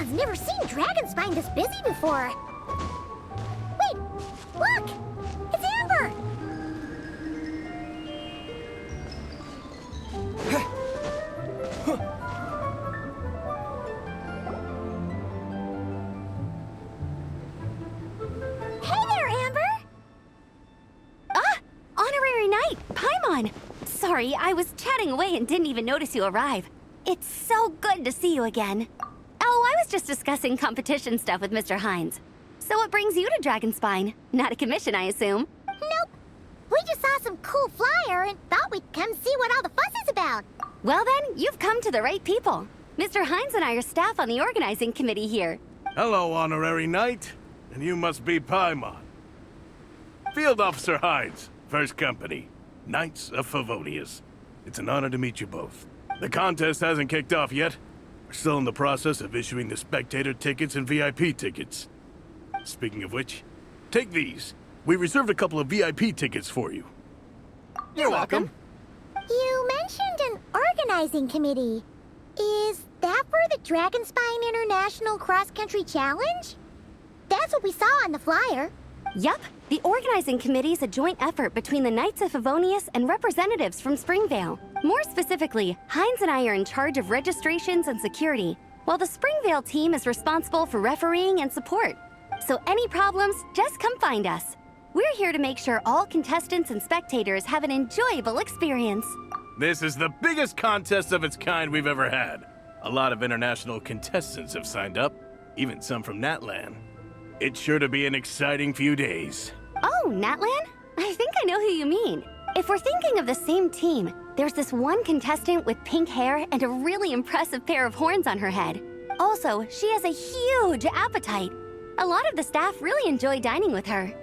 Paimon's never seen Dragonspine this busy before. Wait, look! It's Amber! Hey there, Amber! Ah! Honorary Knight, Paimon! Sorry, I was chatting away and didn't even notice you arrive. It's so good to see you again. Oh, I was just discussing competition stuff with Mr. Hines. So what brings you to Dragonspine? Not a commission, I assume? Nope. We just saw some cool flyer and thought we'd come see what all the fuss is about. Well then, you've come to the right people. Mr. Hines and I are staff on the organizing committee here. Hello, Honorary Knight. And you must be Paimon. Field Officer Hines, First Company, Knights of Favonius. It's an honor to meet you both. The contest hasn't kicked off yet. We're still in the process of issuing the spectator tickets and VIP tickets. Speaking of which, take these. We reserved a couple of VIP tickets for you. You're welcome. You mentioned an organizing committee. Is that for the Dragonspine International Cross Country Challenge? That's what we saw on the flyer. Yup, the organizing committee is a joint effort between the Knights of Favonius and representatives from Springvale. More specifically, Hines and I are in charge of registrations and security, while the Springvale team is responsible for refereeing and support. So any problems, just come find us. We're here to make sure all contestants and spectators have an enjoyable experience. This is the biggest contest of its kind we've ever had. A lot of international contestants have signed up, even some from Natlan. It's sure to be an exciting few days. Oh, Natlan? I think I know who you mean. If we're thinking of the same team, there's this one contestant with pink hair and a really impressive pair of horns on her head. Also, she has a huge appetite. A lot of the staff really enjoy dining with her.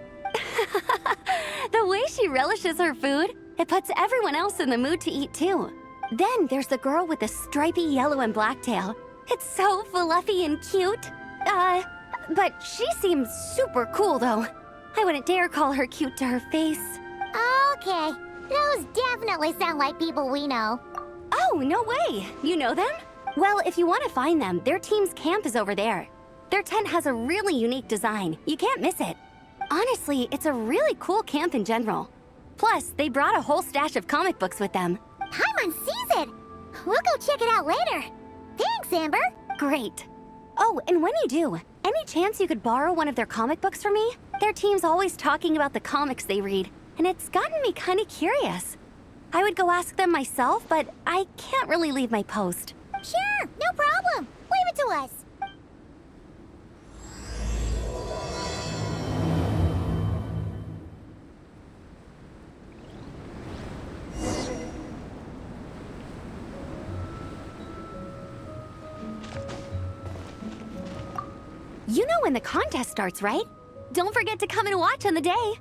The way she relishes her food, it puts everyone else in the mood to eat too. Then there's the girl with the stripy yellow and black tail. It's so fluffy and cute. But she seems super cool though. I wouldn't dare call her cute to her face. Okay, those definitely sound like people we know. Oh, no way! You know them? Well, if you want to find them, their team's camp is over there. Their tent has a really unique design. You can't miss it. Honestly, it's a really cool camp in general. Plus, they brought a whole stash of comic books with them. Paimon sees it! We'll go check it out later. Thanks, Amber! Great. Oh, and when you do, any chance you could borrow one of their comic books from me? Their team's always talking about the comics they read, and it's gotten me kind of curious. I would go ask them myself, but I can't really leave my post. Sure, no problem. Leave it to us. You know when the contest starts, right? Don't forget to come and watch on the day.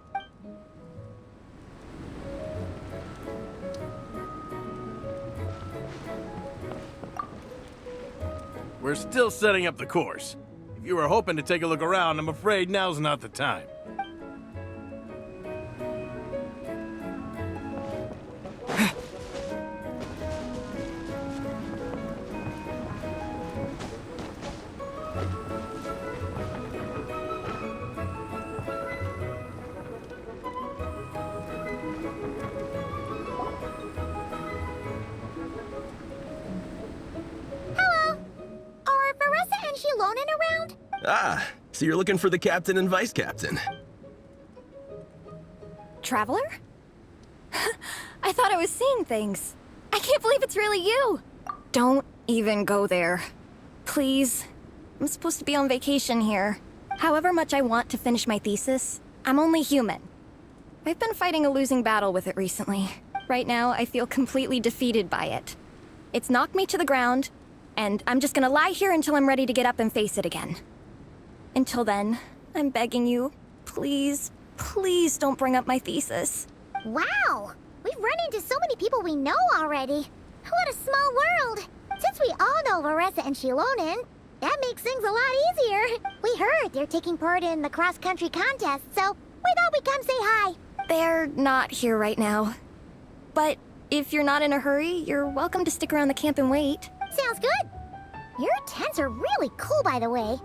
We're still setting up the course. If you were hoping to take a look around, I'm afraid now's not the time. Are Veressa and Shilonen around? Ah, so you're looking for the captain and vice captain. Traveler? I thought I was seeing things. I can't believe it's really you! Don't even go there. Please. I'm supposed to be on vacation here. However much I want to finish my thesis, I'm only human. I've been fighting a losing battle with it recently. Right now, I feel completely defeated by it. It's knocked me to the ground, and I'm just gonna lie here until I'm ready to get up and face it again. Until then, I'm begging you, please, please don't bring up my thesis. Wow! We've run into so many people we know already. What a small world! Since we all know Veressa and Shilonen, that makes things a lot easier. We heard they're taking part in the cross-country contest, so we thought we'd come say hi. They're not here right now. But if you're not in a hurry, you're welcome to stick around the camp and wait. Sounds good. Your tents are really cool, by the way.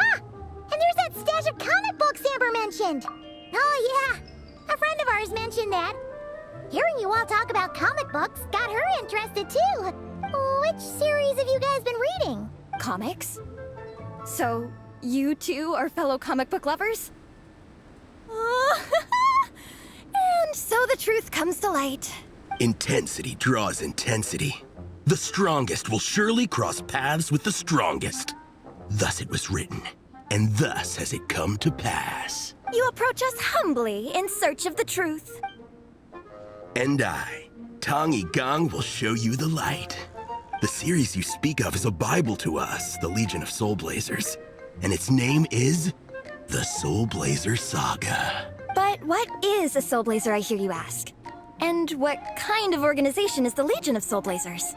Ah! And there's that stash of comic books Amber mentioned! Oh, yeah! A friend of ours mentioned that. Hearing you all talk about comic books got her interested, too. Which series have you guys been reading? Comics? So, you two are fellow comic book lovers? And so the truth comes to light. Intensity draws intensity. The strongest will surely cross paths with the strongest. Thus it was written, and thus has it come to pass. You approach us humbly in search of the truth. And I, Tong Yigang, will show you the light. The series you speak of is a Bible to us, the Legion of Soul Blazers. And its name is the Soul Blazer Saga. But what is a Soul Blazer, I hear you ask? And what kind of organization is the Legion of Soul Blazers?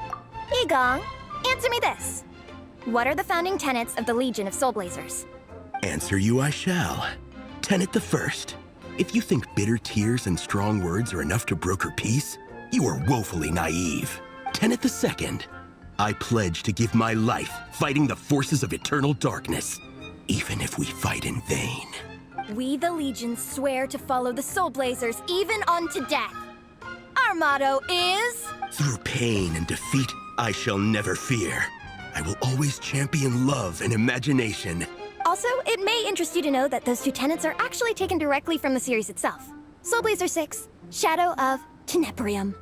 Yigang, answer me this. What are the founding tenets of the Legion of Soul Blazers? Answer you I shall. Tenet the first. If you think bitter tears and strong words are enough to broker peace, you are woefully naive. Tenet the second. I pledge to give my life fighting the forces of eternal darkness, even if we fight in vain. We, the Legion, swear to follow the Soul Blazers even unto death. Our motto is... Through pain and defeat, I shall never fear. I will always champion love and imagination. Also, it may interest you to know that those two tenets are actually taken directly from the series itself. Soul Blazer 6, Shadow of Tenebrium.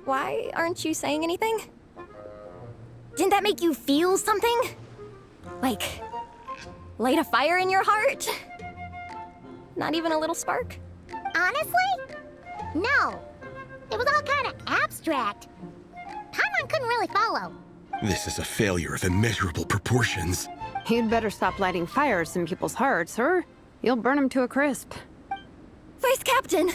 Why aren't you saying anything? Didn't that make you feel something? Like, light a fire in your heart? Not even a little spark? Honestly? No. It was all kind of abstract. Paimon couldn't really follow. This is a failure of immeasurable proportions. You'd better stop lighting fires in people's hearts, or you'll burn them to a crisp. Vice Captain!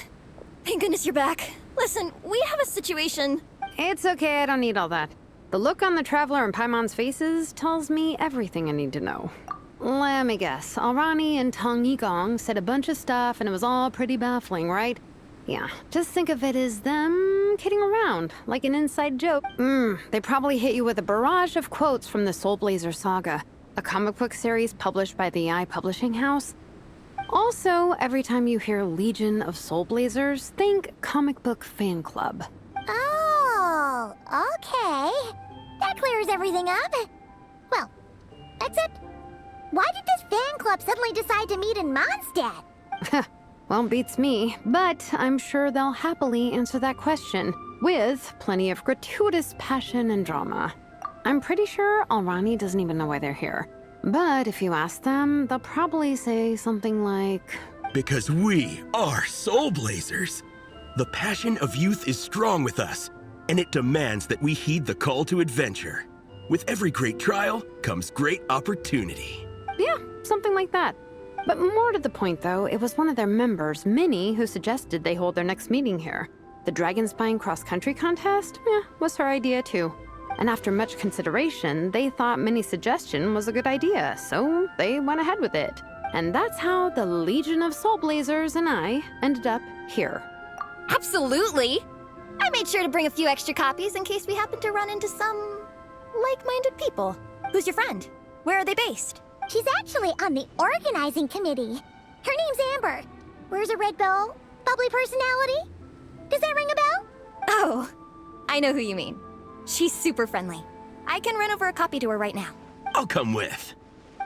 Thank goodness you're back. Listen, we have a situation. It's okay, I don't need all that. The look on the Traveler and Paimon's faces tells me everything I need to know. Let me guess, Alrani and Tong Yigang said a bunch of stuff and it was all pretty baffling, right? Yeah, just think of it as them kidding around, like an inside joke. They probably hit you with a barrage of quotes from the Soul Blazer Saga, a comic book series published by the Eye Publishing House. Also, every time you hear Legion of Soul Blazers, think comic book fan club. Oh, okay. That clears everything up. Well, except, why did this fan club suddenly decide to meet in Mondstadt? Well, beats me, but I'm sure they'll happily answer that question, with plenty of gratuitous passion and drama. I'm pretty sure Alrani doesn't even know why they're here. But if you ask them, they'll probably say something like... Because we are Soul Blazers. The passion of youth is strong with us, and it demands that we heed the call to adventure. With every great trial comes great opportunity. Yeah, something like that. But more to the point, though, it was one of their members, Minnie, who suggested they hold their next meeting here. The Dragon Spine cross-country contest? Was her idea, too. And after much consideration, they thought Minnie's suggestion was a good idea, so they went ahead with it. And that's how the Legion of Soul Blazers and I ended up here. Absolutely! I made sure to bring a few extra copies in case we happen to run into some like-minded people. Who's your friend? Where are they based? She's actually on the organizing committee. Her name's Amber. Wears a red bow, bubbly personality. Does that ring a bell? Oh, I know who you mean. She's super friendly. I can run over a copy to her right now. I'll come with.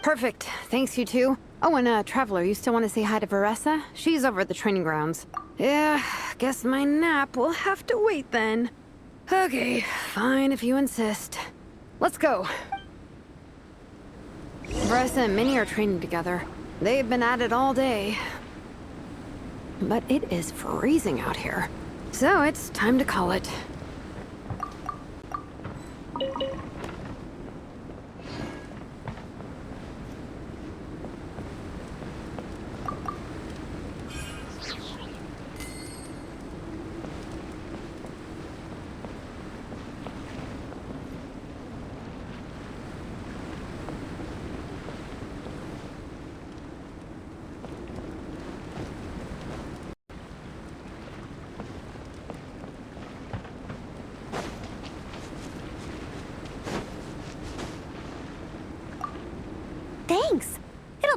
Perfect. Thanks, you two. Oh, and Traveler, you still want to say hi to Veressa? She's over at the training grounds. Yeah, guess my nap will have to wait then. Okay, fine if you insist. Let's go. Veressa and Minnie are training together. They've been at it all day. But it is freezing out here. So it's time to call it.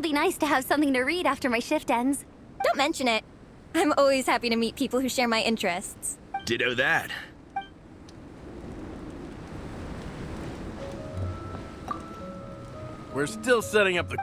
be nice to have something to read after my shift ends. Don't mention it. I'm always happy to meet people who share my interests. Ditto that. We're still setting up the...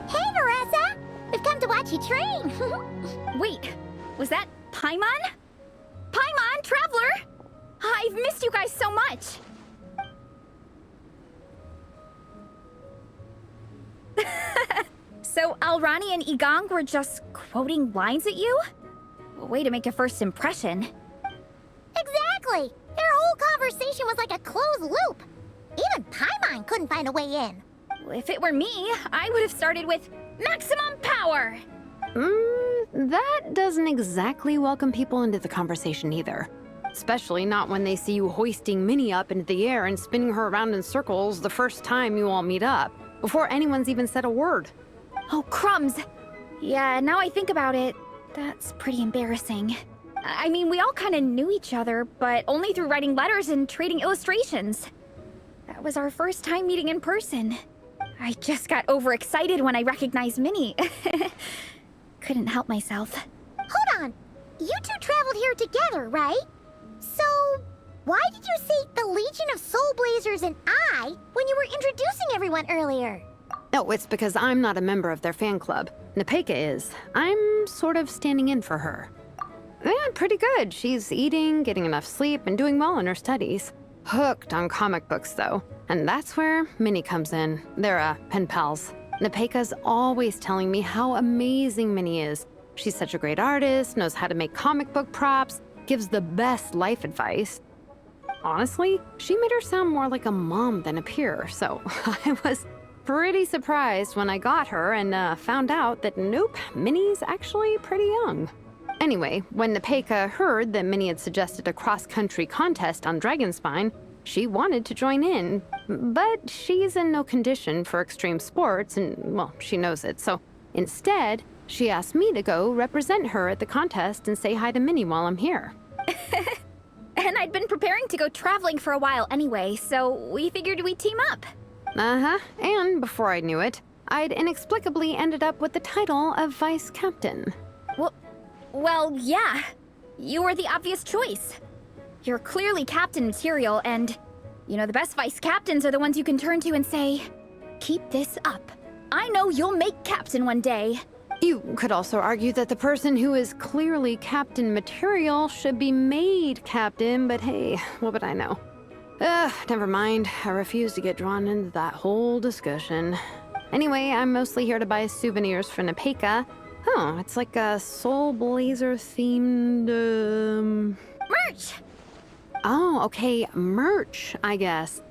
Hey, Marissa! We've come to watch you train. Wait, was that Paimon? Paimon, Traveler! I've missed you guys so much! So Alrani and Igong were just quoting lines at you? Way to make a first impression. Exactly! Their whole conversation was like a closed loop. Even Paimon couldn't find a way in. If it were me, I would have started with maximum power! That doesn't exactly welcome people into the conversation either. Especially not when they see you hoisting Minnie up into the air and spinning her around in circles the first time you all meet up, before anyone's even said a word. Oh, crumbs! Yeah, now I think about it, that's pretty embarrassing. I mean, we all kind of knew each other, but only through writing letters and trading illustrations. That was our first time meeting in person. I just got overexcited when I recognized Minnie. Couldn't help myself. Hold on. You two traveled here together, right? So, why did you say the Legion of Soul Blazers and I when you were introducing everyone earlier? No, it's because I'm not a member of their fan club. Napeka is. I'm sort of standing in for her. Yeah, pretty good. She's eating, getting enough sleep, and doing well in her studies. Hooked on comic books, though. And that's where Minnie comes in. They're, pen pals. Napeka's always telling me how amazing Minnie is. She's such a great artist, knows how to make comic book props, gives the best life advice. Honestly, she made her sound more like a mom than a peer, so I was pretty surprised when I got her and found out that nope, Minnie's actually pretty young. Anyway, when Napeka heard that Minnie had suggested a cross-country contest on Dragonspine, she wanted to join in, but she's in no condition for extreme sports, and, well, she knows it, so instead, she asked me to go represent her at the contest and say hi to Minnie while I'm here. And I'd been preparing to go traveling for a while anyway, so we figured we'd team up. Uh-huh, and before I knew it, I'd inexplicably ended up with the title of Vice Captain. Well, yeah. You were the obvious choice. You're clearly captain material, and, you know, the best vice captains are the ones you can turn to and say, keep this up. I know you'll make captain one day. You could also argue that the person who is clearly captain material should be made captain, but hey, what would I know? Never mind. I refuse to get drawn into that whole discussion. Anyway, I'm mostly here to buy souvenirs for Napeka. Oh, it's like a Soul Blazer themed, Merch! Oh, okay, merch, I guess.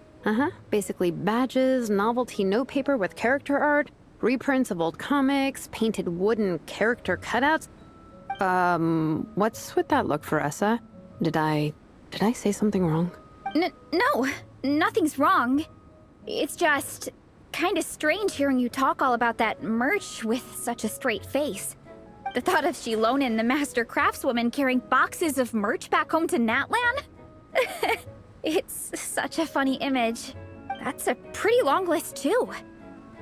Basically badges, novelty notepaper with character art, reprints of old comics, painted wooden character cutouts. What's with that look, Veressa? Did I say something wrong? No, nothing's wrong. It's just kinda strange hearing you talk all about that merch with such a straight face. The thought of Shilonin, the master craftswoman, carrying boxes of merch back home to Natlan? It's such a funny image. That's a pretty long list, too.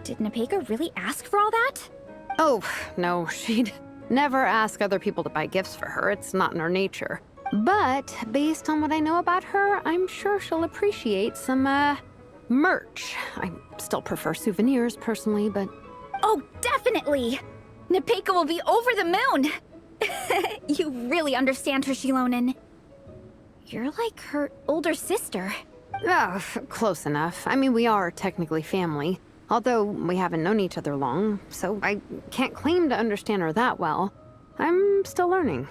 Did Napeka really ask for all that? Oh, no, she'd never ask other people to buy gifts for her. It's not in her nature. But based on what I know about her, I'm sure she'll appreciate some, merch. I still prefer souvenirs personally, but Oh, definitely! Nepeka will be over the moon! You really understand her, Shilonen. You're like her older sister. oh, close enough. I mean, we are technically family, although we haven't known each other long, so I can't claim to understand her that well. I'm still learning.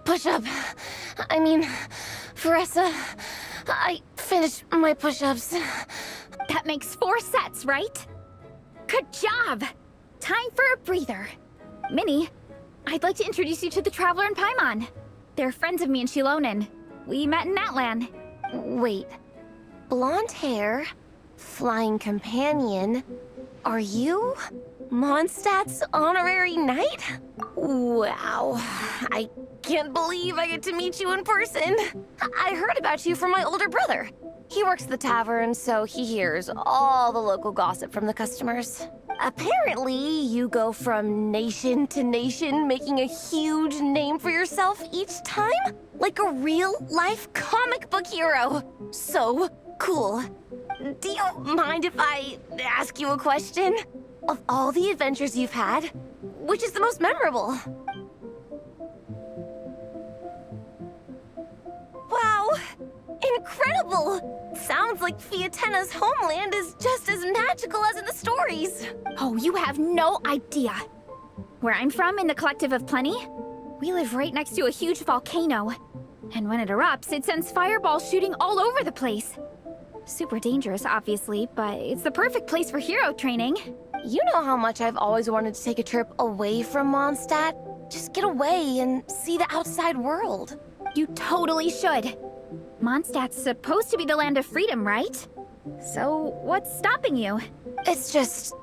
Push-up. I mean, Veressa, I finished my push-ups. That makes 4 sets, right? Good job! Time for a breather. Minnie, I'd like to introduce you to the Traveler and Paimon. They're friends of me and Shilonen. We met in Natlan. Wait. Blonde hair, flying companion. Are you Mondstadt's honorary knight? Wow. I can't believe I get to meet you in person. I heard about you from my older brother. He works at the tavern, so he hears all the local gossip from the customers. Apparently, you go from nation to nation, making a huge name for yourself each time? Like a real-life comic book hero. So cool. Do you mind if I ask you a question? Of all the adventures you've had, which is the most memorable? Wow! Incredible! Sounds like Fiatenna's homeland is just as magical as in the stories. Oh, you have no idea. Where I'm from, in the Collective of Plenty, we live right next to a huge volcano. And when it erupts, it sends fireballs shooting all over the place. Super dangerous, obviously, but it's the perfect place for hero training. You know how much I've always wanted to take a trip away from Mondstadt? Just get away and see the outside world. You totally should. Mondstadt's supposed to be the land of freedom, right? So, what's stopping you? It's just...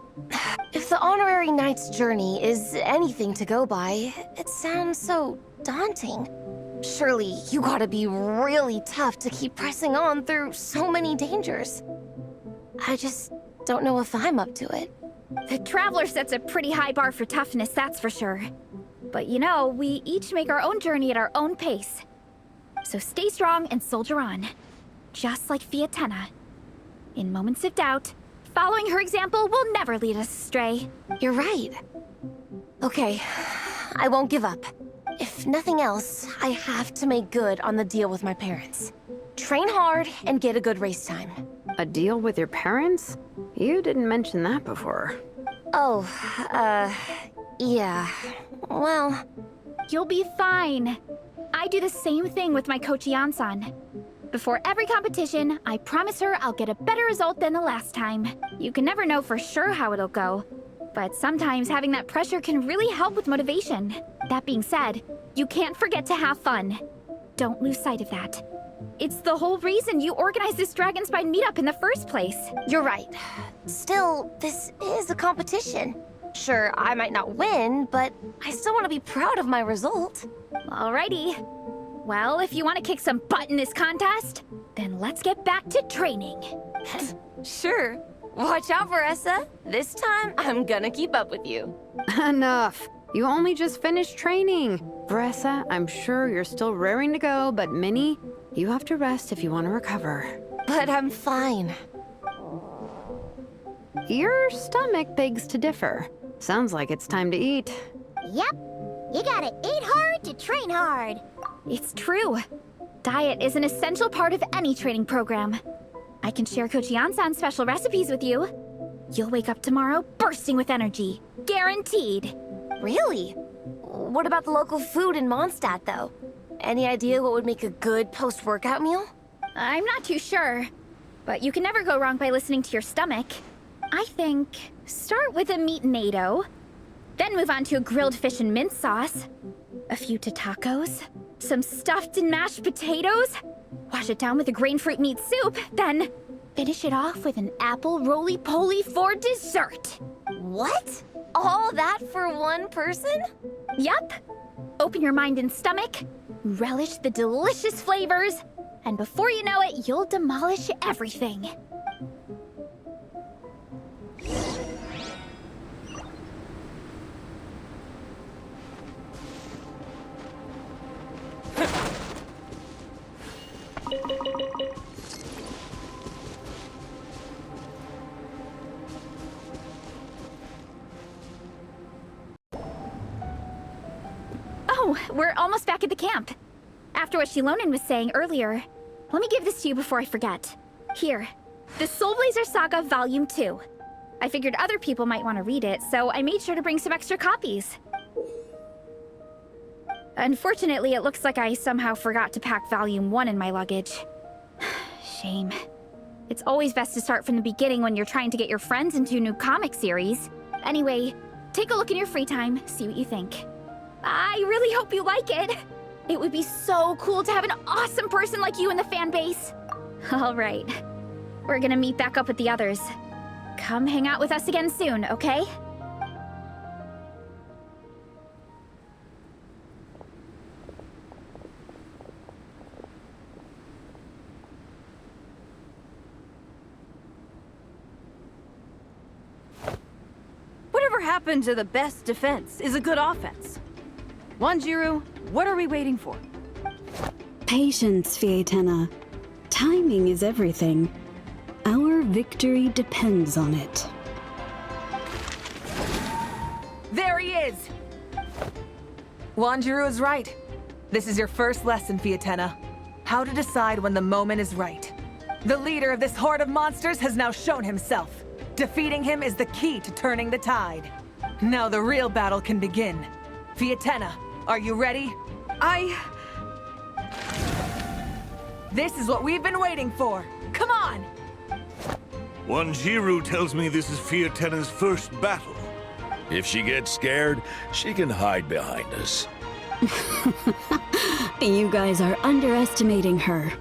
if the honorary knight's journey is anything to go by, it sounds so daunting. Surely you gotta be really tough to keep pressing on through so many dangers. I just don't know if I'm up to it. The Traveler sets a pretty high bar for toughness, that's for sure. But you know, we each make our own journey at our own pace. So stay strong and soldier on. Just like Fiatenna. In moments of doubt, following her example will never lead us astray. You're right. Okay, I won't give up. If nothing else, I have to make good on the deal with my parents. Train hard and get a good race time. A deal with your parents? You didn't mention that before. Oh, yeah. Well, You'll be fine. I do the same thing with my coach Yansan. Before every competition, I promise her I'll get a better result than the last time. You can never know for sure how it'll go, but sometimes having that pressure can really help with motivation. That being said, you can't forget to have fun. Don't lose sight of that. It's the whole reason you organized this Dragonspine meetup in the first place. you're right. Still, this is a competition. Sure, I might not win, but I still want to be proud of my result. Alrighty. Well, if you want to kick some butt in this contest, then let's get back to training. Sure. Watch out, Veressa. This time, I'm gonna keep up with you. Enough. You only just finished training. Veressa, I'm sure you're still raring to go, but Minnie, you have to rest if you want to recover. But I'm fine. Your stomach begs to differ. Sounds like it's time to eat. Yep. You gotta eat hard to train hard. It's true. Diet is an essential part of any training program. I can share Coach Yansan's special recipes with you. You'll wake up tomorrow bursting with energy. Guaranteed. Really? What about the local food in Mondstadt, though? Any idea what would make a good post-workout meal? I'm not too sure, but you can never go wrong by listening to your stomach. I think start with a meat-nado, then move on to a grilled fish and mint sauce, a few tacos, some stuffed and mashed potatoes, wash it down with a grain fruit meat soup, then finish it off with an apple roly-poly for dessert. What? All that for one person? Yup. Open your mind and stomach, relish the delicious flavors, and before you know it, you'll demolish everything. no, we're almost back at the camp. After what Shilonen was saying earlier, let me give this to you before I forget. Here, the Soul Blazer Saga Volume 2. I figured other people might want to read it, so I made sure to bring some extra copies. Unfortunately, it looks like I somehow forgot to pack Volume 1 in my luggage. Shame. It's always best to start from the beginning when you're trying to get your friends into a new comic series. Anyway, take a look in your free time, see what you think. I really hope you like it. It would be so cool to have an awesome person like you in the fan base. All right. We're gonna meet back up with the others. Come hang out with us again soon, okay? Whatever happened to the best defense is a good offense? Wanjiru, what are we waiting for? Patience, Fietena. Timing is everything. Our victory depends on it. There he is! Wanjiru is right. This is your first lesson, Fietena. How to decide when the moment is right. The leader of this horde of monsters has now shown himself. Defeating him is the key to turning the tide. Now the real battle can begin. Fietena, are you ready? This is what we've been waiting for. Come on! Wanjiru tells me this is Fietena's first battle. If she gets scared, she can hide behind us. You guys are underestimating her.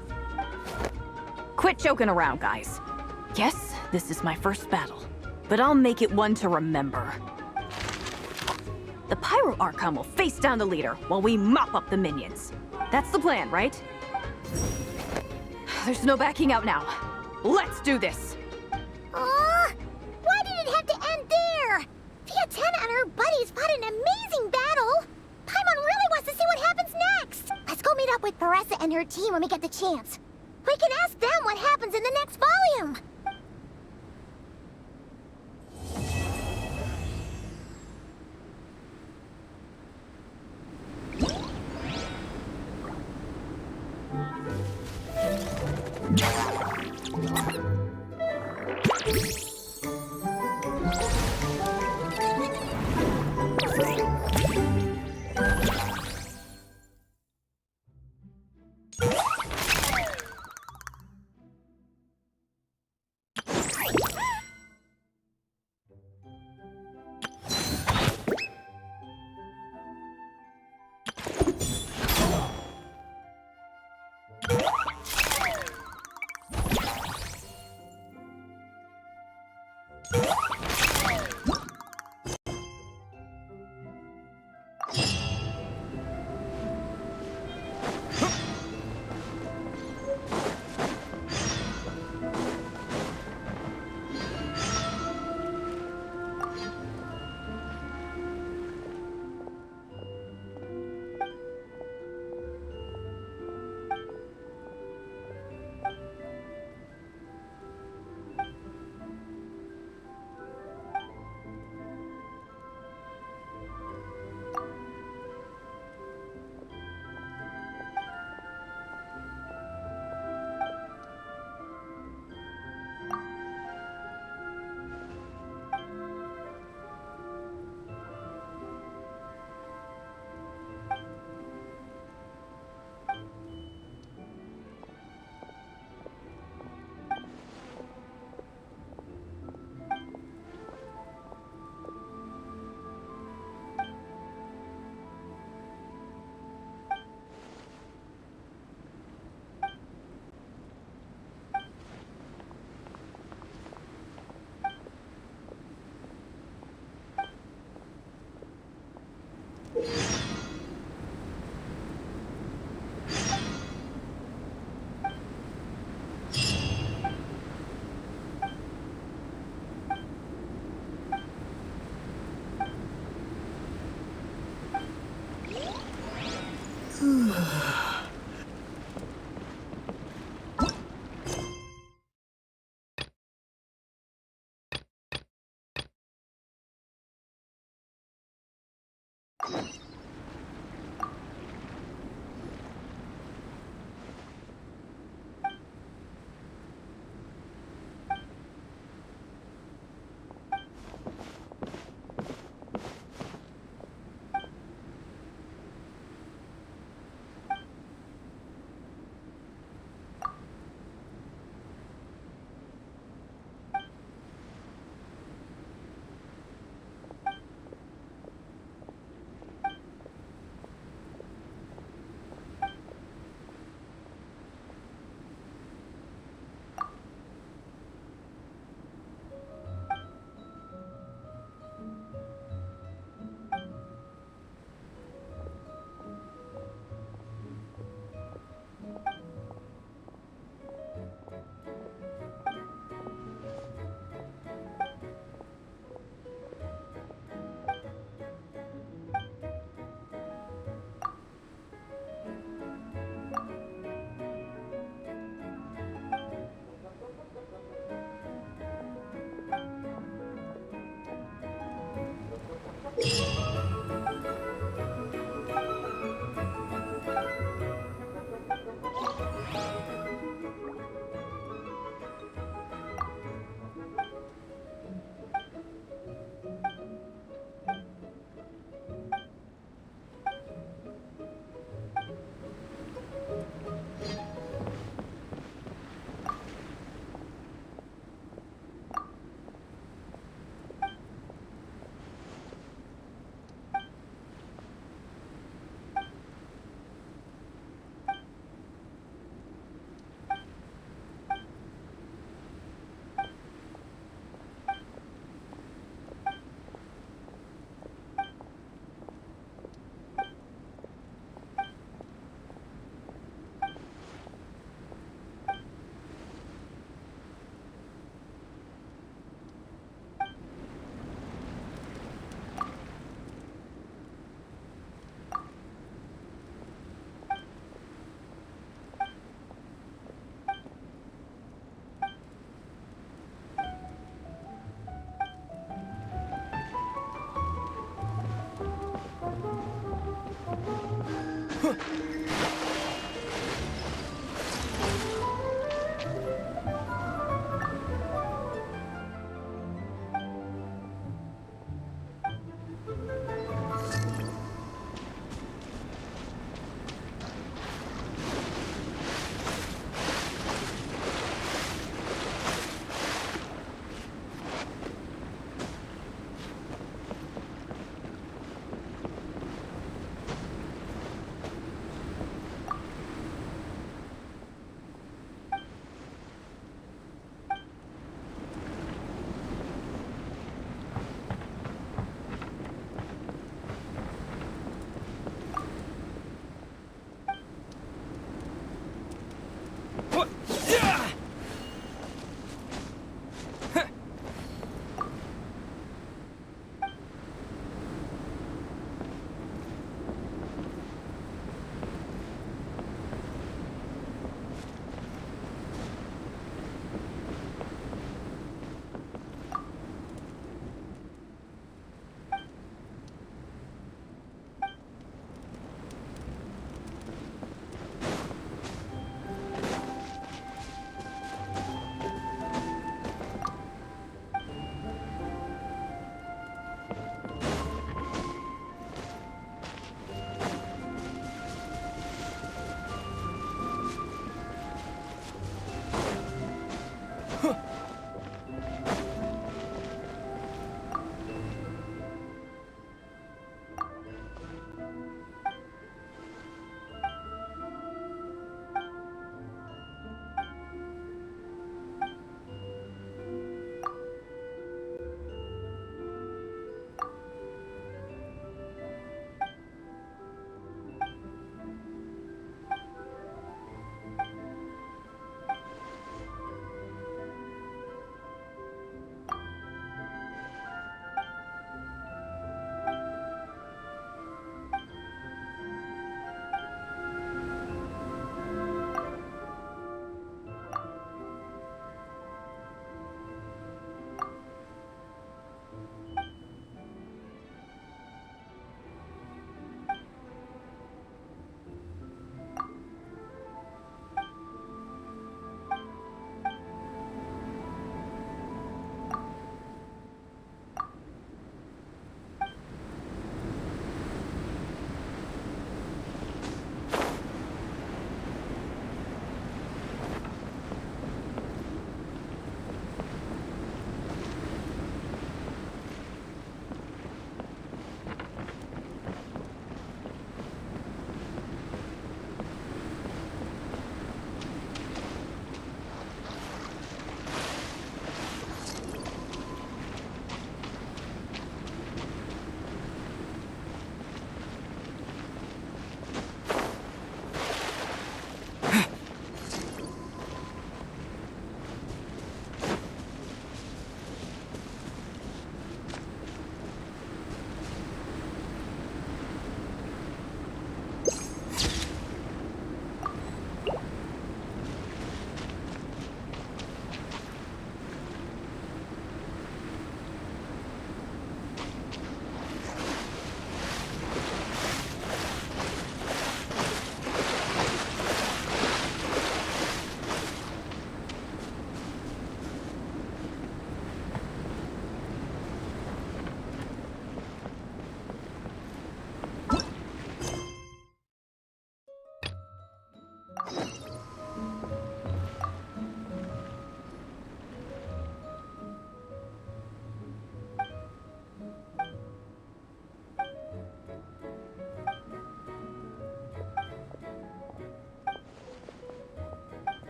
Quit joking around, guys. Yes, this is my first battle, but I'll make it one to remember. The Pyro Archon will face down the leader while we mop up the minions. That's the plan, right? There's no backing out now. Let's do this! Aw! Why did it have to end there? Fietena and her buddies fought an amazing battle! Paimon really wants to see what happens next! Let's go meet up with Paressa and her team when we get the chance. We can ask them what happens in the next volume!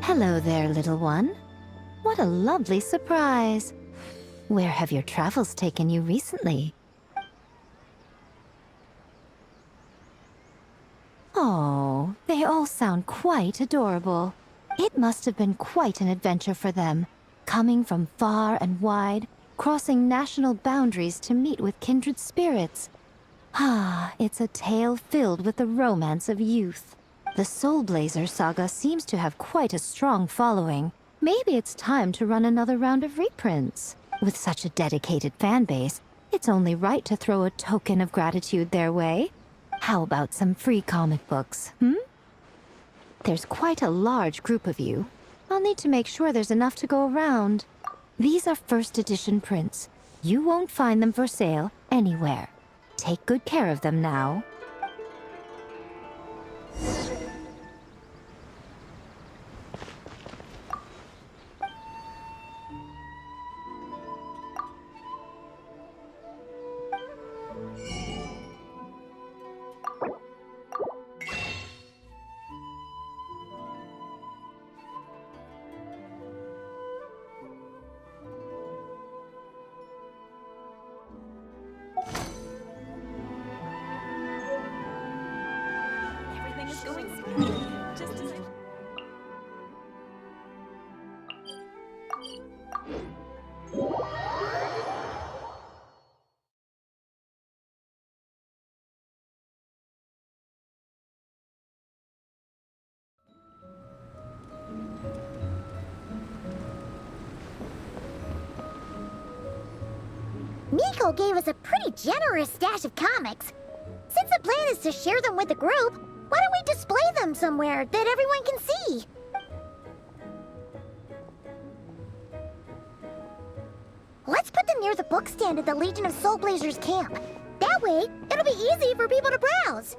Hello there, little one. What a lovely surprise. Where have your travels taken you recently? Oh, they all sound quite adorable. It must have been quite an adventure for them, coming from far and wide, crossing national boundaries to meet with kindred spirits. Ah, it's a tale filled with the romance of youth. The Soul Blazer saga seems to have quite a strong following. Maybe it's time to run another round of reprints. With such a dedicated fan base, it's only right to throw a token of gratitude their way. How about some free comic books, There's quite a large group of you. I'll need to make sure there's enough to go around. These are first edition prints. You won't find them for sale anywhere. Take good care of them now. Miko gave us a pretty generous stash of comics. Since the plan is to share them with the group, why don't we display them somewhere that everyone can see? Let's put them near the book stand at the Legion of Soul Blazers camp. That way, it'll be easy for people to browse.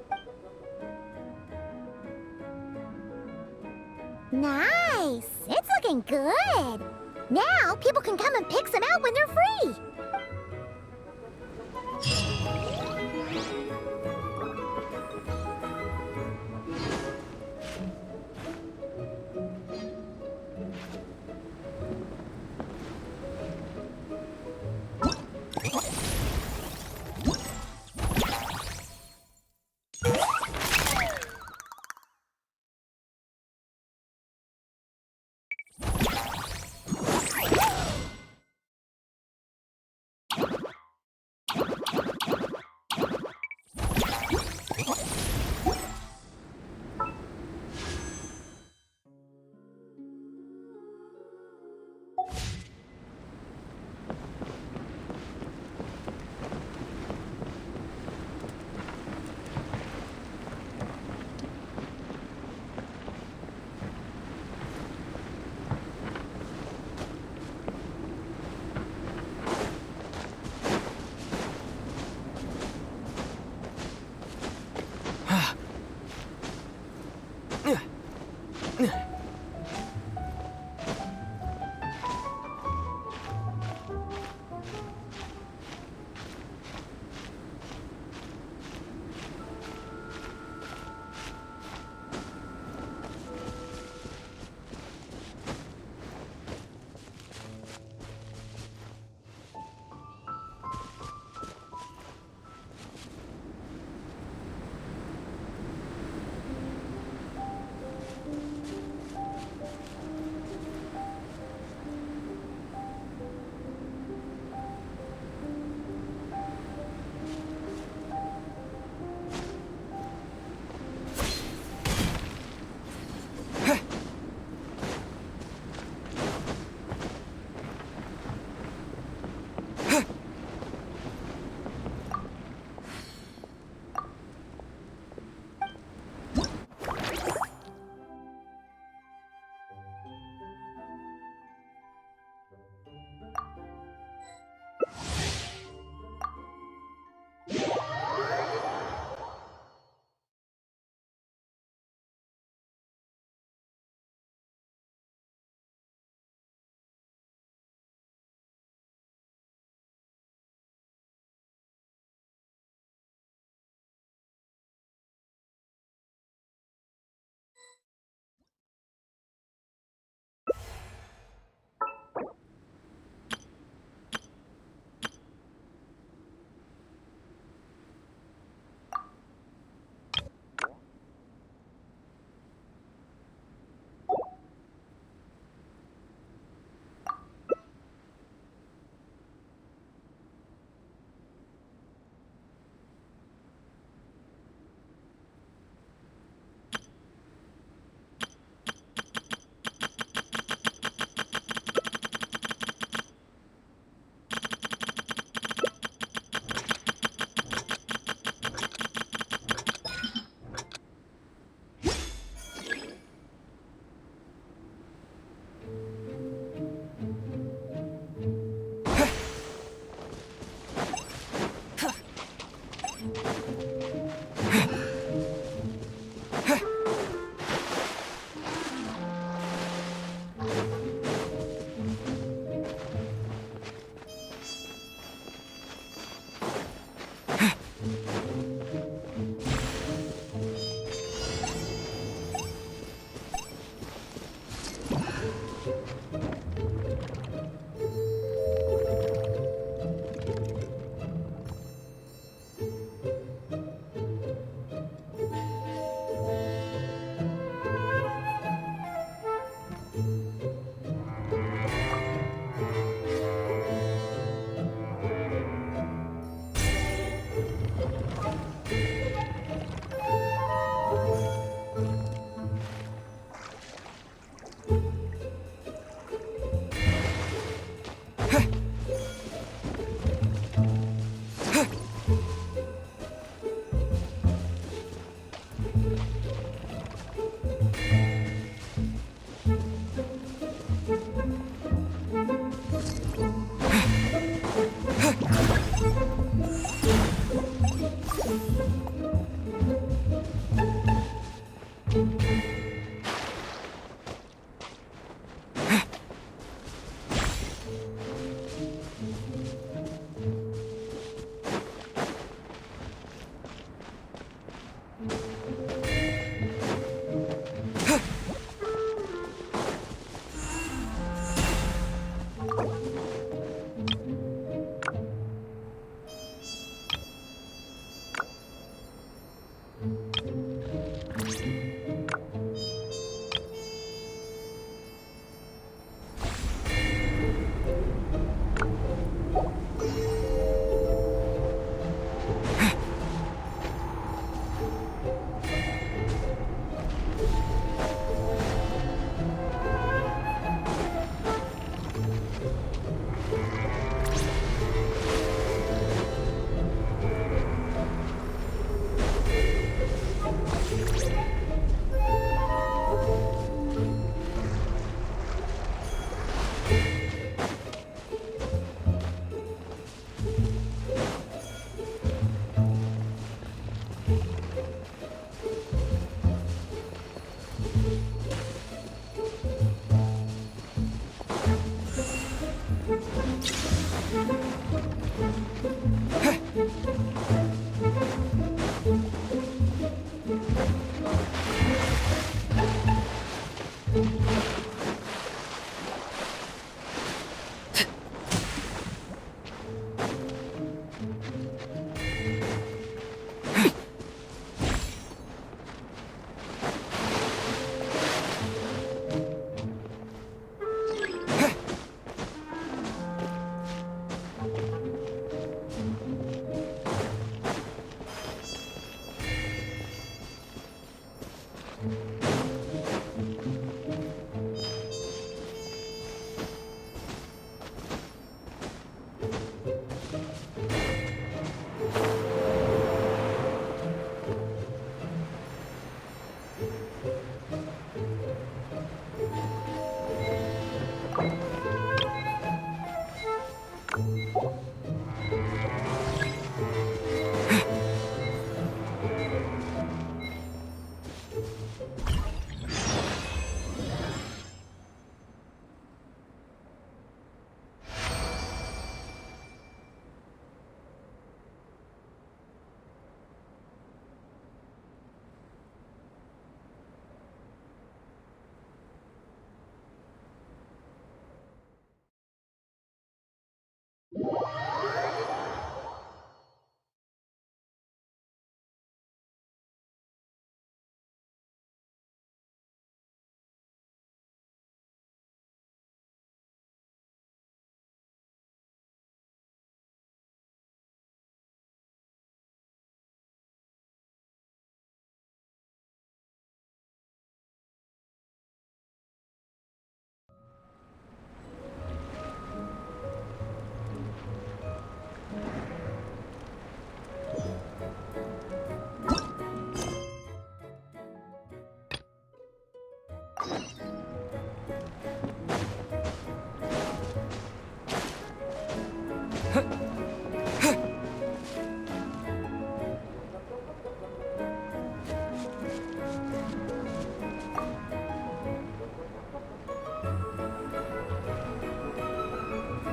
Nice! It's looking good! Now, people can come and pick some out when they're free!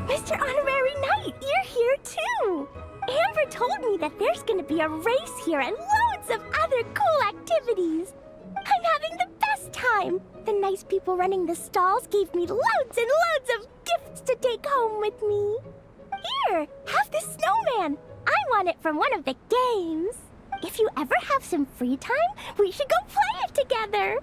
Mr. Honorary Knight, you're here too! Amber told me that there's gonna be a race here and loads of other cool activities. I'm having the best time. The nice people running the stalls gave me loads and loads of gifts to take home with me. Here, have this snowman. I won it from one of the games. If you ever have some free time, we should go play it together.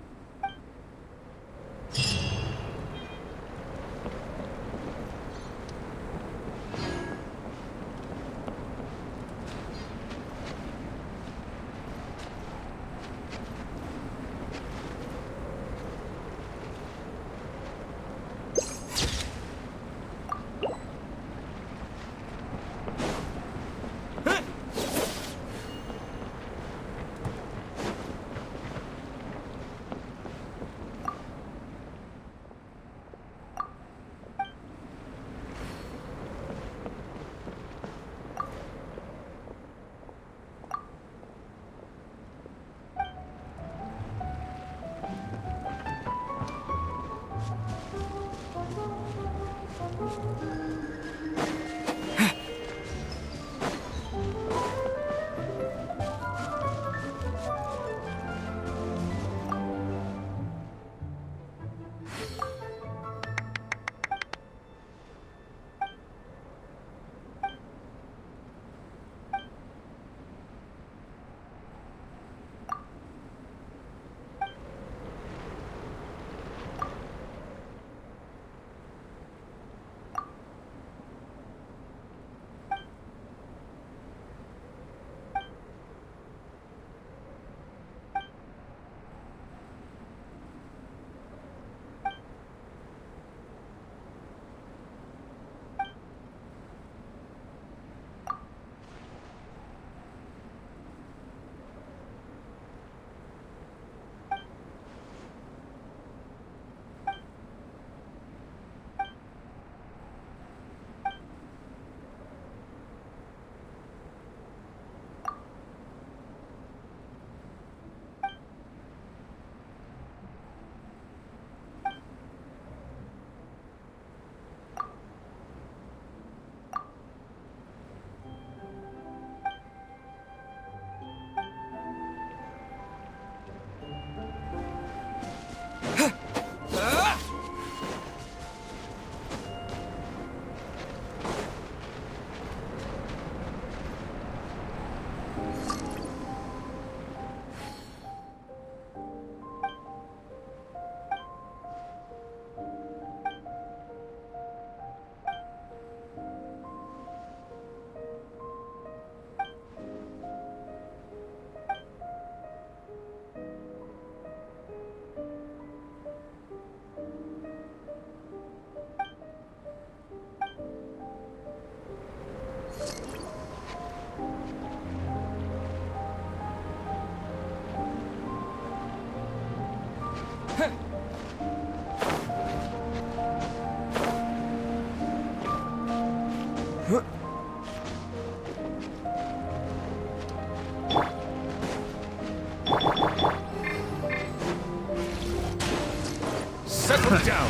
Settle down.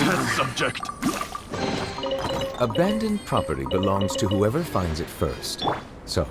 Test subject. Abandoned property belongs to whoever finds it first. So,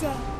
day.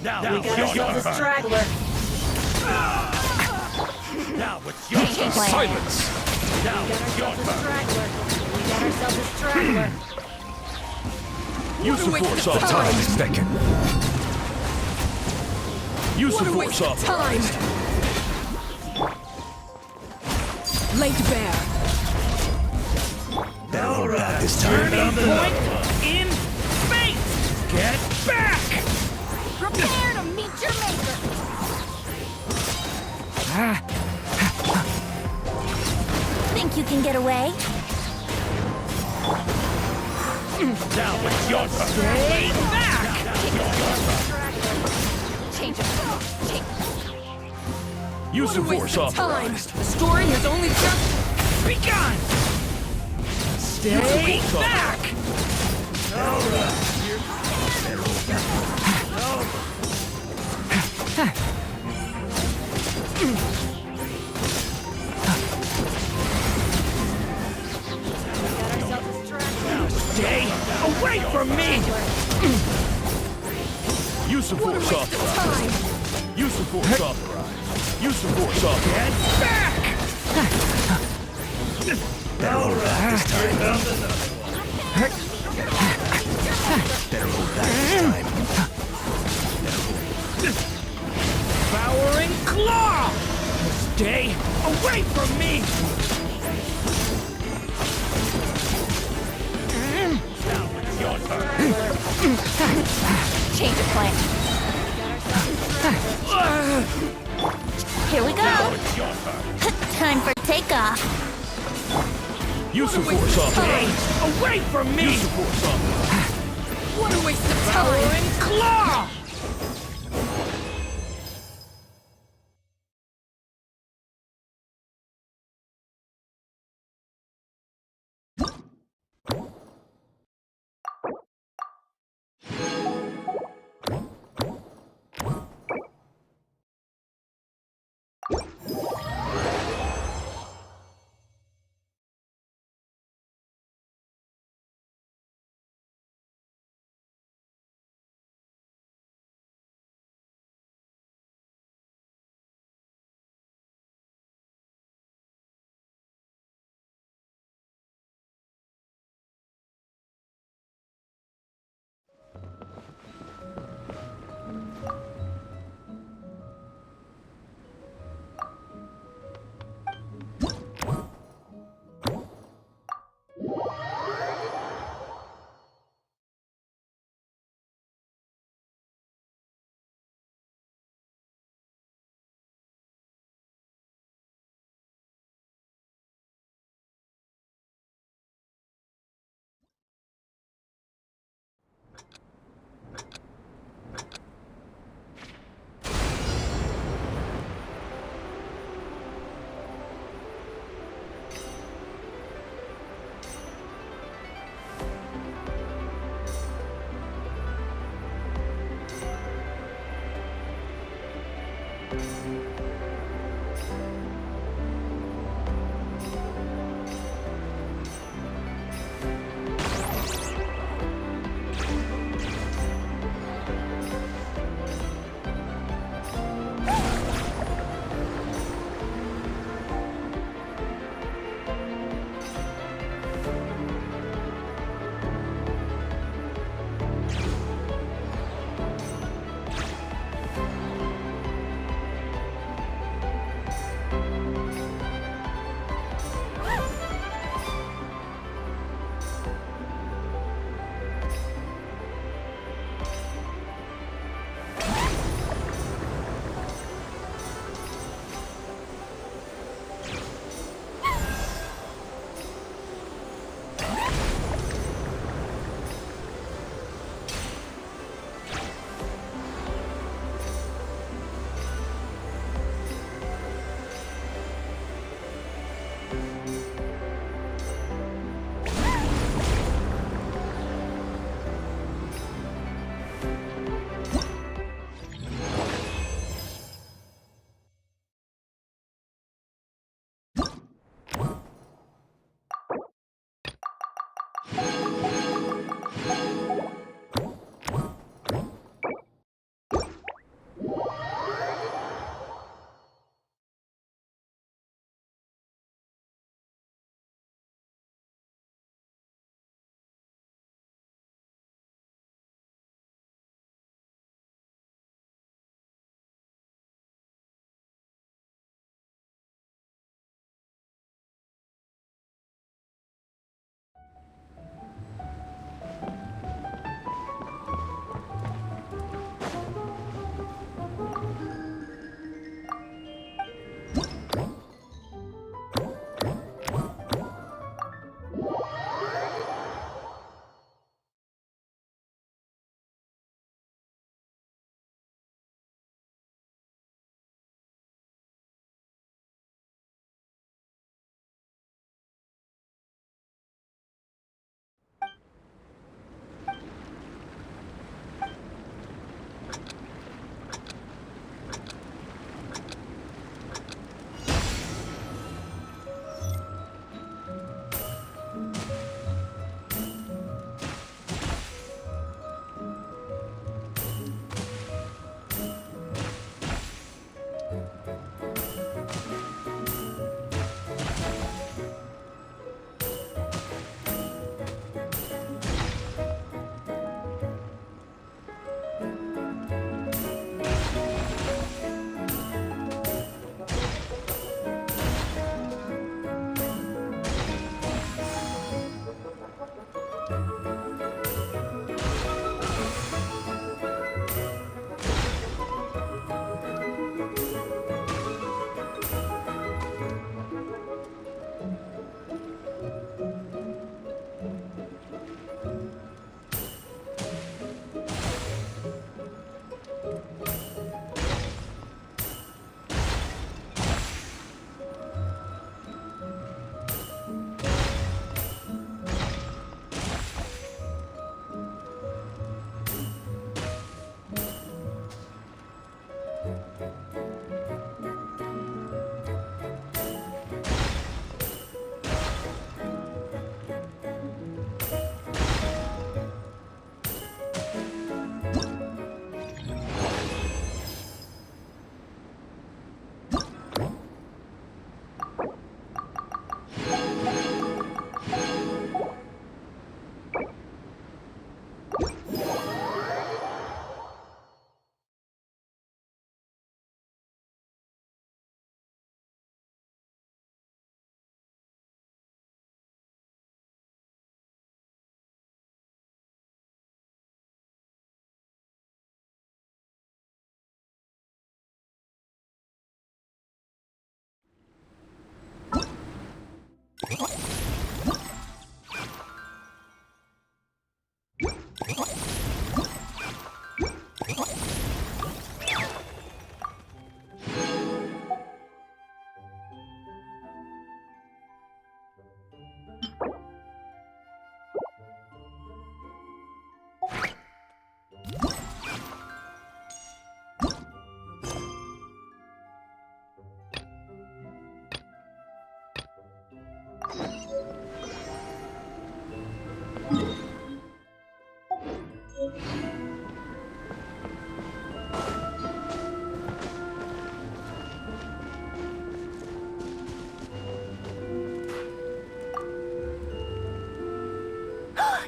Now we got ourselves a straggler. Now it's your turn. Silence! Now it's your turn. We got ourselves a straggler. Use the force off. The time is beckon. Use the force off. Laid bare. Better hold back this time. In space! Get back! Prepare to meet your maker! Think you can get away? Now it's your turn. Stay back! Change it. Use the force off. The story has only just Begun! Stay back! Stay away from me! Use the force off. Use the force off. Use the force off. Get back! Better hold back this time. Better hold back this time. Devouring claw! Stay away from me! Now it's your turn. Change of plan. Here we go. Now it's your turn. Time for takeoff. Use the force off. Stay away from me! Use the force off. what a waste of Devouring claw!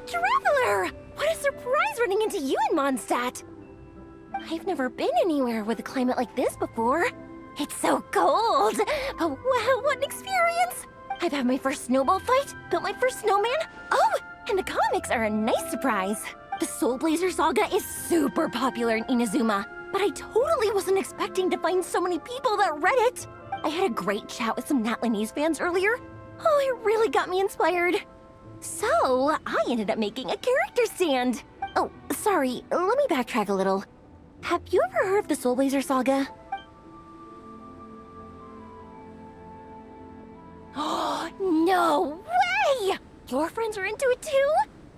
Traveler! What a surprise running into you in Mondstadt! I've never been anywhere with a climate like this before. It's so cold! But wow, what an experience! I've had my first snowball fight, built my first snowman. Oh, and the comics are a nice surprise. The Soul Blazer saga is super popular in Inazuma, but I totally wasn't expecting to find so many people that read it. I had a great chat with some Natlanese fans earlier. Oh, it really got me inspired. So, I ended up making a character stand. Oh, sorry, let me backtrack a little. Have you ever heard of the Soul Blazer saga? Oh, no way! Your friends are into it too?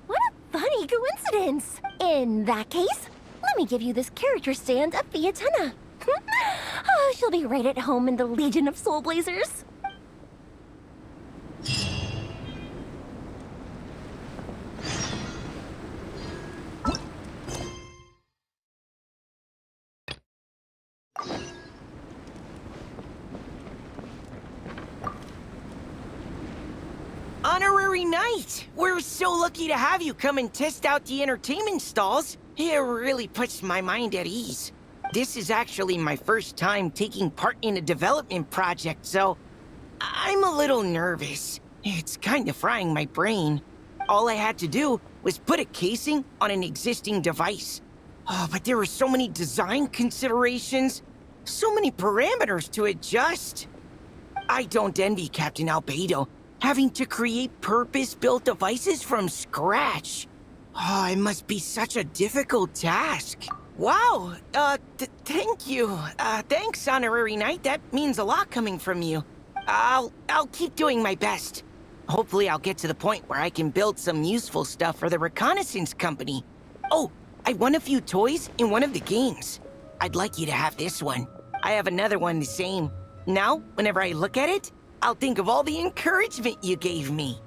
What a funny coincidence. In that case, let me give you this character stand of Fiatenna. Oh, she'll be right at home in the Legion of Soul Blazers. Honorary Knight! We're so lucky to have you come and test out the entertainment stalls. It really puts my mind at ease. This is actually my first time taking part in a development project, so I'm a little nervous. It's kind of frying my brain. All I had to do was put a casing on an existing device. Oh, but there were so many design considerations, so many parameters to adjust. I don't envy Captain Albedo, having to create purpose-built devices from scratch. Oh, it must be such a difficult task. Wow, thank you. Thanks, Honorary Knight. That means a lot coming from you. I'll keep doing my best. Hopefully I'll get to the point where I can build some useful stuff for the reconnaissance company. Oh, I won a few toys in one of the games. I'd like you to have this one. I have another one the same. Now, whenever I look at it, I'll think of all the encouragement you gave me.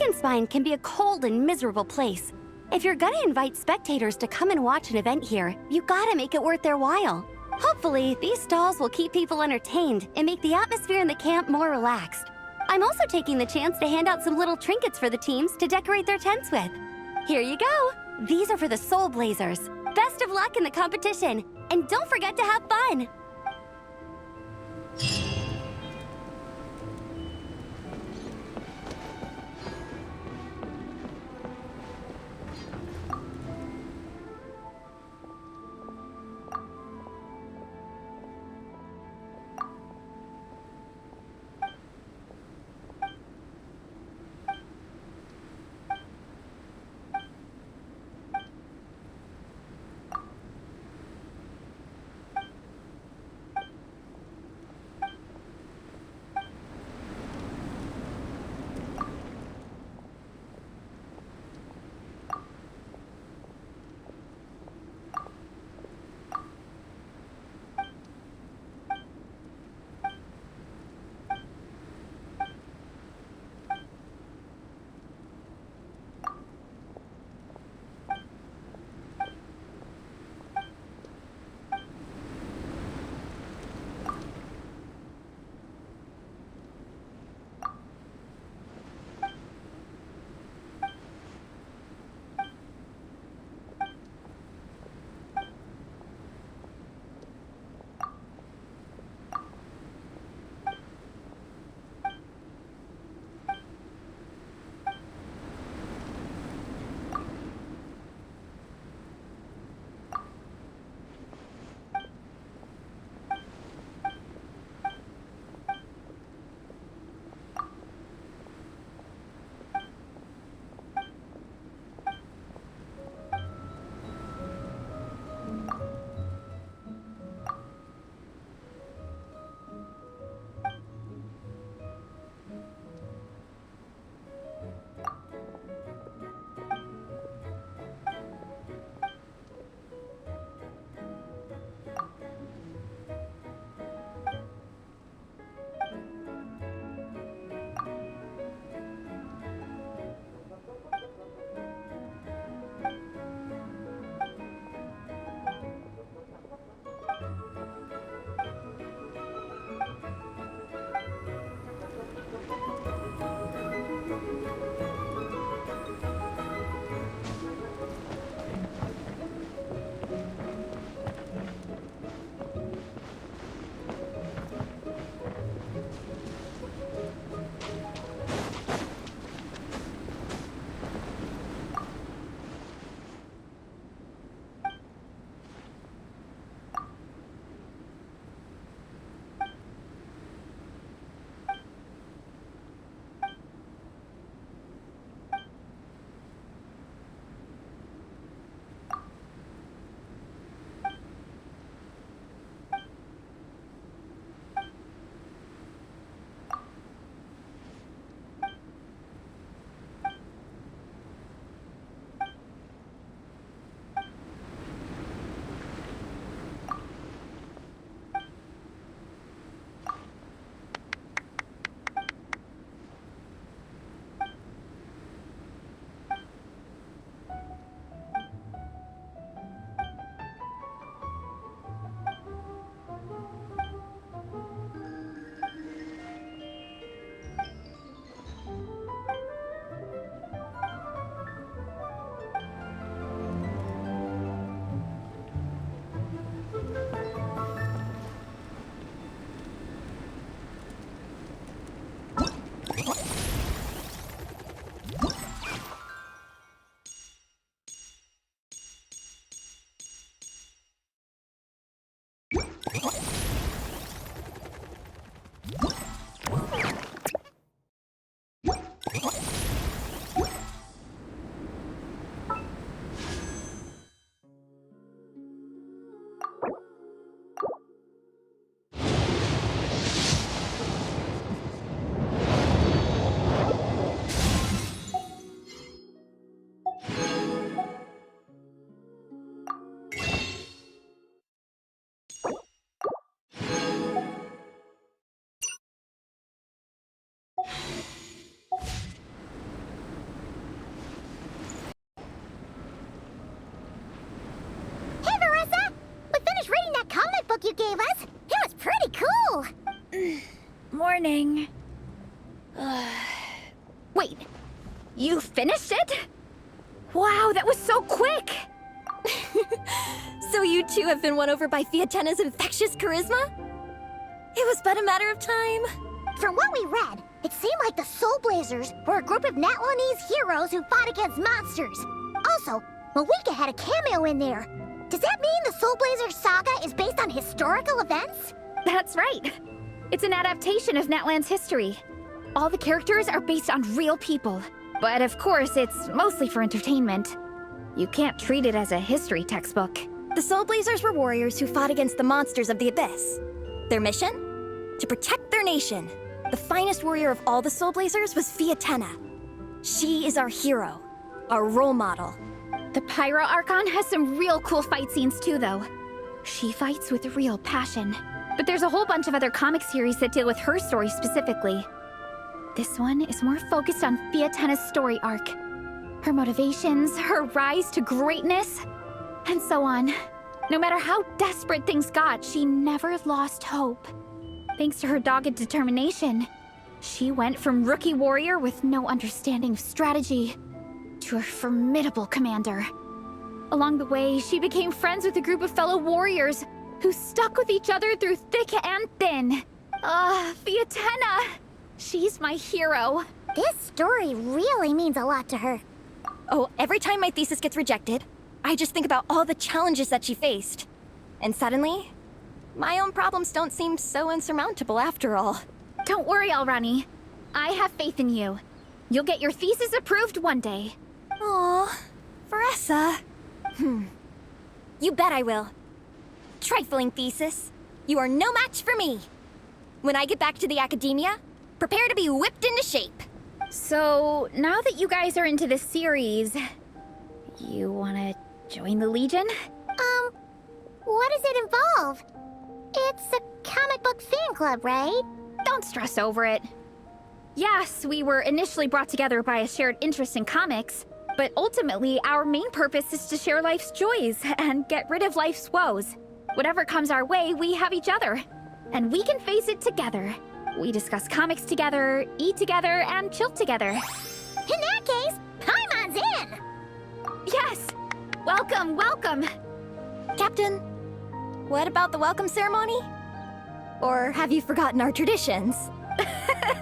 Dragonspine can be a cold and miserable place. If you're gonna invite spectators to come and watch an event here, you gotta make it worth their while. Hopefully, these stalls will keep people entertained and make the atmosphere in the camp more relaxed. I'm also taking the chance to hand out some little trinkets for the teams to decorate their tents with. Here you go! These are for the Soul Blazers. Best of luck in the competition, and don't forget to have fun! gave us. It was pretty cool. Morning. Wait, you finished it? Wow, that was so quick! So you two have been won over by Fiatena's infectious charisma? It was but a matter of time. From what we read, it seemed like the Soul Blazers were a group of Natlanese heroes who fought against monsters. Also, Malika had a cameo in there. Does that mean the Soul Blazers saga is based on historical events? That's right. It's an adaptation of Natlan's history. All the characters are based on real people. But of course, it's mostly for entertainment. You can't treat it as a history textbook. The Soul Blazers were warriors who fought against the monsters of the Abyss. Their mission? To protect their nation. The finest warrior of all the Soul Blazers was Fiatena. She is our hero, our role model. The Pyro Archon has some real cool fight scenes too, though. She fights with real passion. But there's a whole bunch of other comic series that deal with her story specifically. This one is more focused on Fiatena's story arc. Her motivations, her rise to greatness, and so on. No matter how desperate things got, she never lost hope. Thanks to her dogged determination, she went from rookie warrior with no understanding of strategy to a formidable commander. Along the way, she became friends with a group of fellow warriors who stuck with each other through thick and thin. Fiatena! She's my hero. This story really means a lot to her. Oh, every time my thesis gets rejected, I just think about all the challenges that she faced. And suddenly, my own problems don't seem so insurmountable after all. Don't worry, Alrani. I have faith in you. You'll get your thesis approved one day. Aw, Veressa. You bet I will. Trifling thesis. You are no match for me. When I get back to the academia, prepare to be whipped into shape. So, now that you guys are into this series, you wanna join the Legion? What does it involve? It's a comic book fan club, right? Don't stress over it. Yes, we were initially brought together by a shared interest in comics, but ultimately our main purpose is to share life's joys and get rid of life's woes. Whatever comes our way, we have each other, and we can face it together. We discuss comics together, eat together, and chill together. In that case, Paimon's in! Yes! Welcome, welcome! Captain, what about the welcome ceremony? Or have you forgotten our traditions?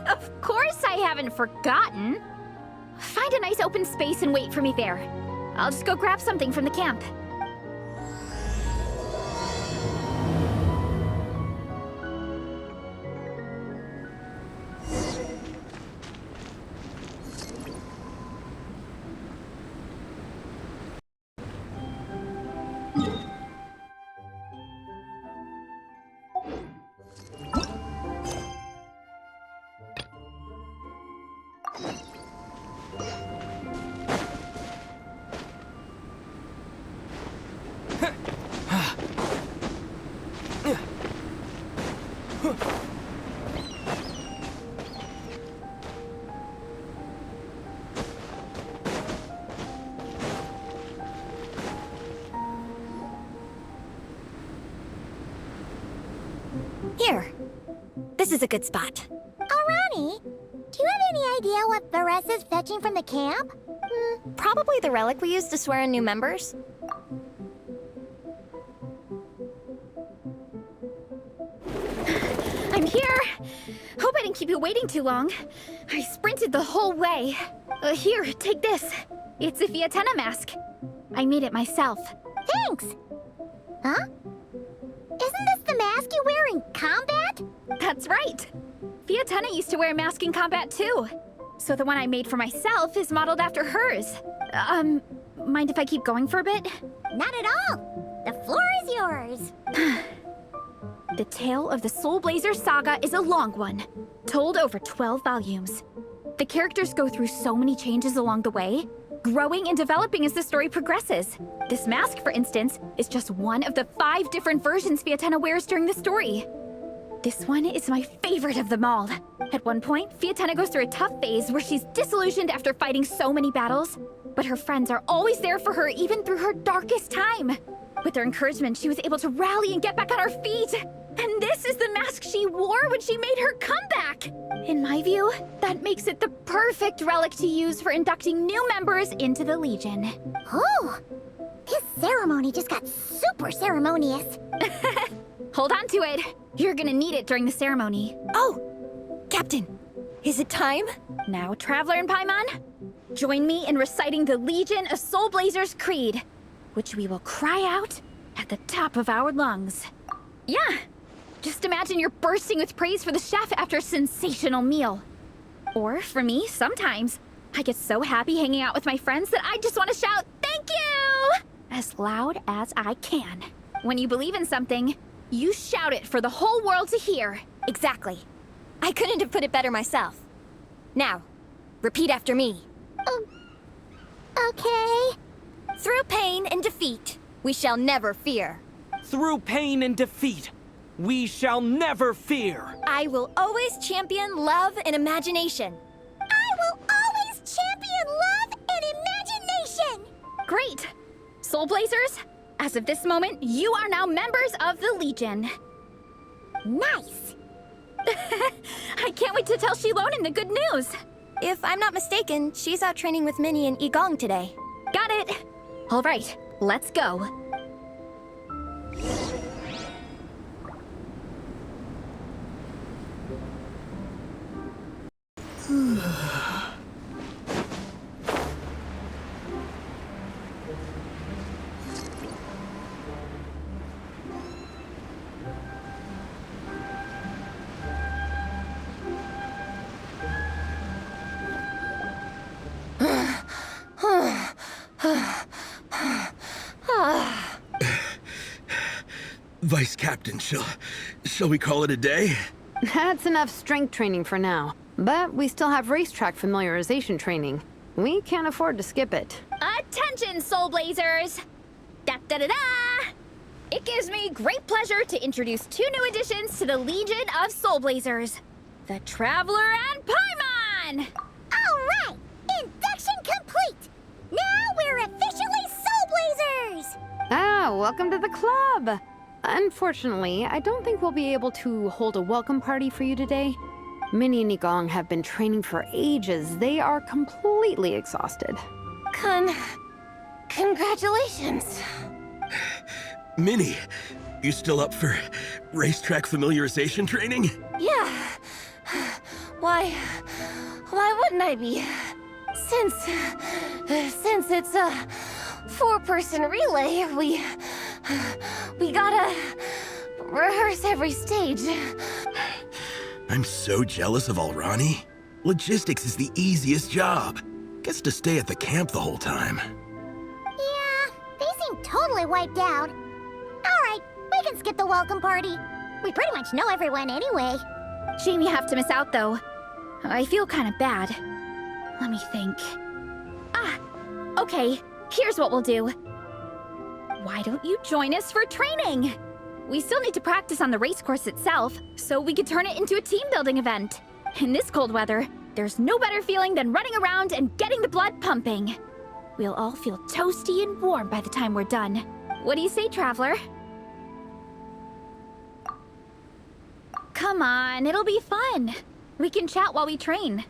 Of course I haven't forgotten. Find a nice open space and wait for me there. I'll just go grab something from the camp. Here. This is a good spot. Alrani, do you have any idea what Veressa's fetching from the camp? Probably the relic we used to swear in new members. I'm here! Hope I didn't keep you waiting too long. I sprinted the whole way. Here, take this. It's a Fiatena mask. I made it myself. Thanks! Huh? Isn't this the mask you wear in combat? That's right! Fiatena used to wear a mask in combat too. So the one I made for myself is modeled after hers. Mind if I keep going for a bit? Not at all! The floor is yours! The tale of the Soul Blazer saga is a long one, told over 12 volumes. The characters go through so many changes along the way, growing and developing as the story progresses. This mask, for instance, is just one of the 5 different versions Fiatena wears during the story. This one is my favorite of them all. At one point, Fiatena goes through a tough phase where she's disillusioned after fighting so many battles, but her friends are always there for her even through her darkest time. With their encouragement, she was able to rally and get back on her feet. And this is the mask she wore when she made her comeback! In my view, that makes it the perfect relic to use for inducting new members into the Legion. Oh! This ceremony just got super ceremonious. Hold on to it. You're gonna need it during the ceremony. Oh! Captain, is it time? Now, Traveler and Paimon, join me in reciting the Legion of Soul Blazers Creed, which we will cry out at the top of our lungs. Yeah, just imagine you're bursting with praise for the chef after a sensational meal. Or, for me, sometimes, I get so happy hanging out with my friends that I just want to shout, "Thank you!" as loud as I can. When you believe in something, you shout it for the whole world to hear. Exactly. I couldn't have put it better myself. Now, repeat after me. Okay. Through pain and defeat, we shall never fear. Through pain and defeat, we shall never fear. I will always champion love and imagination. I will always champion love and imagination! Great! Soul Blazers, as of this moment, you are now members of the Legion. Nice! I can't wait to tell Xilonen the good news. If I'm not mistaken, she's out training with Minnie and Igong today. Got it! All right, let's go. Vice Captain, shall we call it a day? That's enough strength training for now. But we still have racetrack familiarization training. We can't afford to skip it. Attention, Soul Blazers! Da-da-da-da! It gives me great pleasure to introduce two new additions to the Legion of Soul Blazers. The Traveler and Paimon! All right! Induction complete! Now we're officially Soul Blazers! Ah, welcome to the club! Unfortunately, I don't think we'll be able to hold a welcome party for you today. Minnie and Igong have been training for ages. They are completely exhausted. Congratulations. Minnie, you still up for racetrack familiarization training? Yeah. Why wouldn't I be? Since it's a four-person relay, we gotta rehearse every stage. I'm so jealous of Alrani. Logistics is the easiest job. Gets to stay at the camp the whole time. Yeah, they seem totally wiped out. All right, we can skip the welcome party. We pretty much know everyone anyway. Shame you have to miss out, though. I feel kind of bad. Let me think. Okay, here's what we'll do. Why don't you join us for training? We still need to practice on the race course itself, so we could turn it into a team-building event. In this cold weather, there's no better feeling than running around and getting the blood pumping. We'll all feel toasty and warm by the time we're done. What do you say, Traveler? Come on, it'll be fun. We can chat while we train.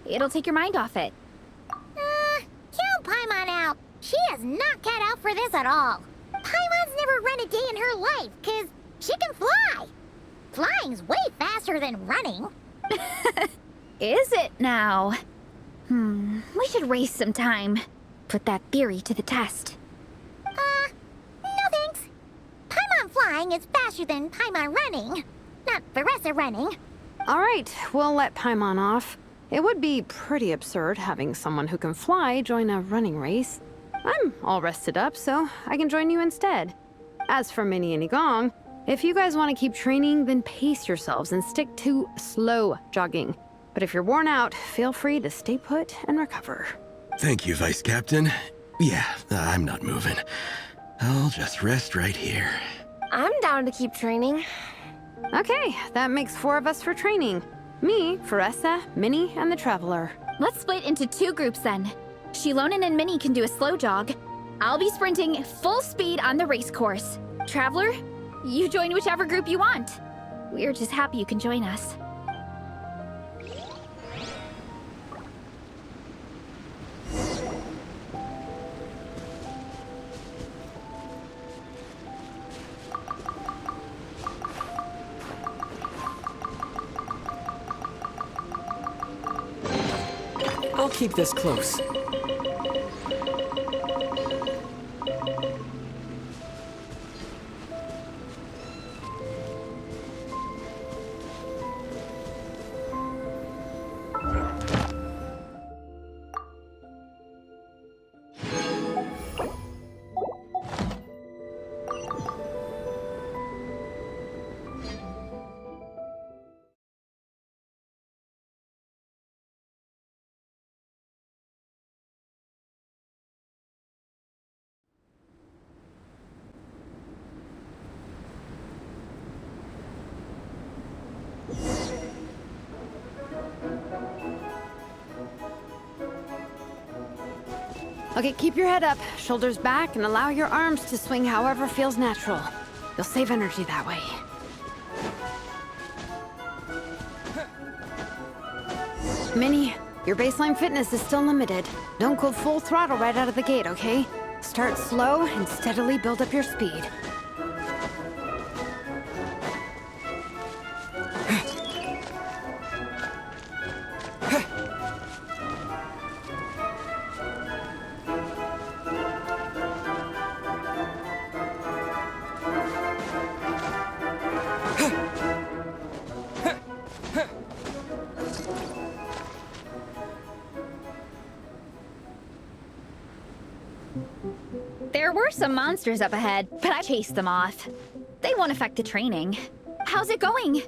It'll take your mind off it. Count Paimon out. She is not cut out for this at all. Paimon's never run a day in her life, 'cause she can fly. Flying's way faster than running. Is it now? We should race sometime. Put that theory to the test. No thanks. Paimon flying is faster than Paimon running. Not Veressa running. All right, we'll let Paimon off. It would be pretty absurd having someone who can fly join a running race. I'm all rested up, so I can join you instead. As for Minnie and Igong, if you guys want to keep training, then pace yourselves and stick to slow jogging. But if you're worn out, feel free to stay put and recover. Thank you, Vice Captain. Yeah, I'm not moving. I'll just rest right here. I'm down to keep training. Okay, that makes 4 of us for training. Me, Veressa, Minnie, and the Traveler. Let's split into 2 groups then. Xilonen and Minnie can do a slow jog. I'll be sprinting full speed on the race course. Traveler, you join whichever group you want. We're just happy you can join us. I'll keep this close. Okay, keep your head up, shoulders back, and allow your arms to swing however feels natural. You'll save energy that way. Minnie, your baseline fitness is still limited. Don't go full throttle right out of the gate, okay? Start slow and steadily build up your speed. There were some monsters up ahead, but I chased them off. They won't affect the training. How's it going?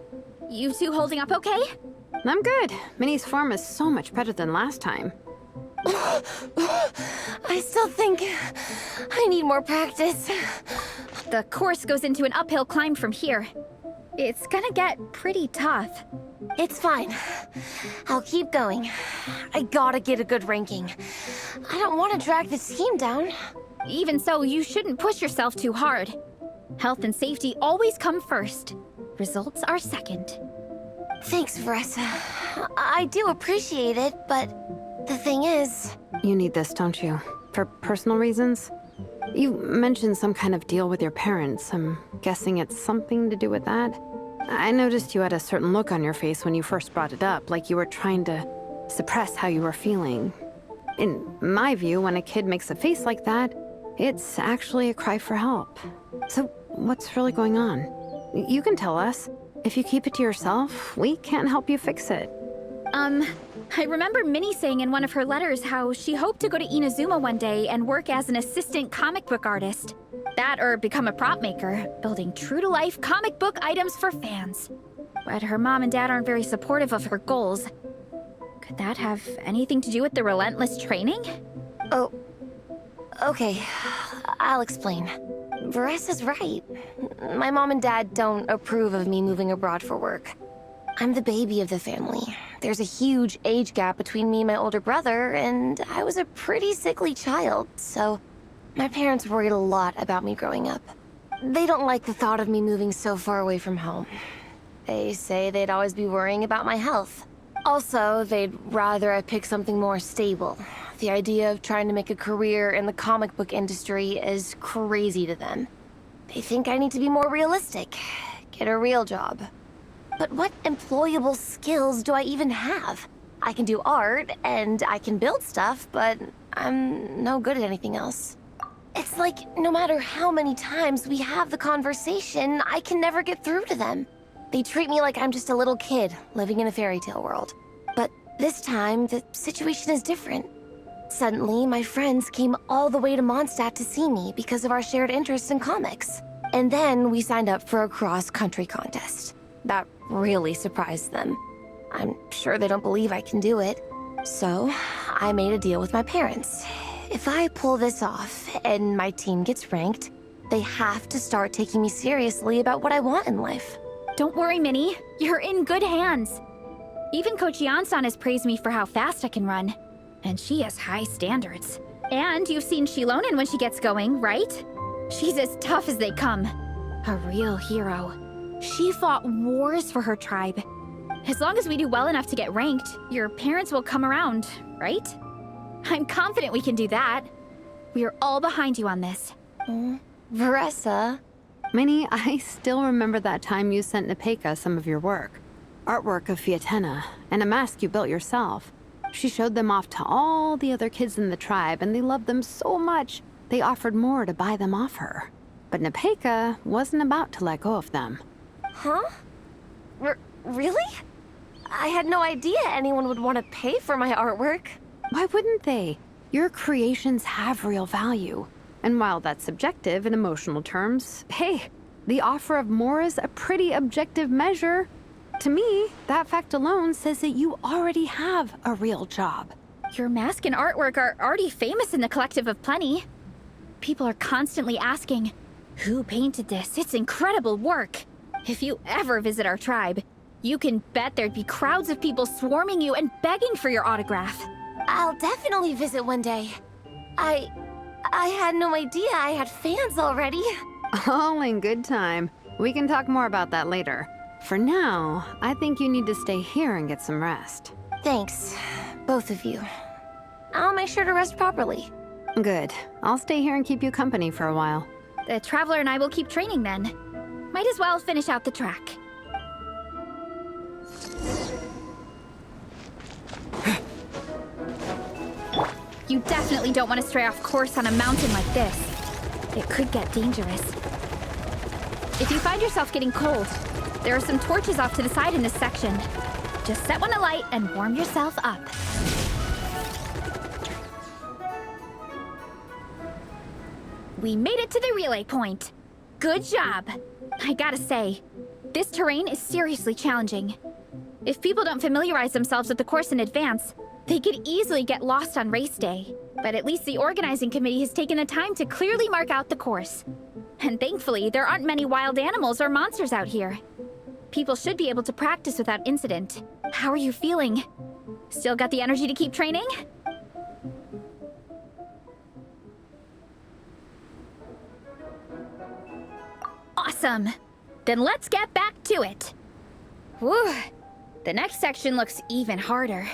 You two holding up okay? I'm good. Minnie's form is so much better than last time. I still think I need more practice. The course goes into an uphill climb from here. It's gonna get pretty tough. It's fine. I'll keep going. I gotta get a good ranking. I don't want to drag this team down. Even so, you shouldn't push yourself too hard. Health and safety always come first. Results are second. Thanks, Veressa. I do appreciate it, but the thing is... You need this, don't you? For personal reasons? You mentioned some kind of deal with your parents. I'm guessing it's something to do with that? I noticed you had a certain look on your face when you first brought it up, like you were trying to suppress how you were feeling. In my view, when a kid makes a face like that, it's actually a cry for help. So, what's really going on? You can tell us. If you keep it to yourself, we can't help you fix it. I remember Minnie saying in one of her letters how she hoped to go to Inazuma one day and work as an assistant comic book artist. That or become a prop maker, building true-to-life comic book items for fans. But her mom and dad aren't very supportive of her goals. Could that have anything to do with the relentless training? Oh, okay. I'll explain. Veressa's right. My mom and dad don't approve of me moving abroad for work. I'm the baby of the family. There's a huge age gap between me and my older brother, and I was a pretty sickly child, so my parents worried a lot about me growing up. They don't like the thought of me moving so far away from home. They say they'd always be worrying about my health. Also, they'd rather I pick something more stable. The idea of trying to make a career in the comic book industry is crazy to them. They think I need to be more realistic, get a real job. But what employable skills do I even have? I can do art, and I can build stuff, but I'm no good at anything else. It's like, no matter how many times we have the conversation, I can never get through to them. They treat me like I'm just a little kid living in a fairy tale world. But this time, the situation is different. Suddenly, my friends came all the way to Mondstadt to see me because of our shared interest in comics. And then we signed up for a cross-country contest. That really surprised them. I'm sure they don't believe I can do it. So, I made a deal with my parents. If I pull this off and my team gets ranked, they have to start taking me seriously about what I want in life. Don't worry, Minnie. You're in good hands. Even Coach Yan-san has praised me for how fast I can run. And she has high standards. And you've seen Shilonen when she gets going, right? She's as tough as they come. A real hero. She fought wars for her tribe. As long as we do well enough to get ranked, your parents will come around, right? I'm confident we can do that. We are all behind you on this. Veressa. Minnie, I still remember that time you sent Nepeka some of your work. Artwork of Fiatenna, and a mask you built yourself. She showed them off to all the other kids in the tribe, and they loved them so much, they offered more to buy them off her. But Nepeka wasn't about to let go of them. Huh? Really? I had no idea anyone would want to pay for my artwork. Why wouldn't they? Your creations have real value. And while that's subjective in emotional terms, hey, the offer of more is a pretty objective measure. To me, that fact alone says that you already have a real job. Your mask and artwork are already famous in the Collective of Plenty. People are constantly asking, who painted this? It's incredible work. If you ever visit our tribe, you can bet there'd be crowds of people swarming you and begging for your autograph. I'll definitely visit one day. I had no idea I had fans already. All in good time. We can talk more about that later. For now, I think you need to stay here and get some rest. Thanks, both of you. I'll make sure to rest properly. Good. I'll stay here and keep you company for a while. The Traveler and I will keep training then. Might as well finish out the track. You definitely don't want to stray off course on a mountain like this. It could get dangerous. If you find yourself getting cold, there are some torches off to the side in this section. Just set one alight and warm yourself up. We made it to the relay point. Good job. I gotta say, this terrain is seriously challenging. If people don't familiarize themselves with the course in advance, they could easily get lost on race day. But at least the organizing committee has taken the time to clearly mark out the course. And thankfully, there aren't many wild animals or monsters out here. People should be able to practice without incident. How are you feeling? Still got the energy to keep training? Awesome! Then let's get back to it! Whew! The next section looks even harder.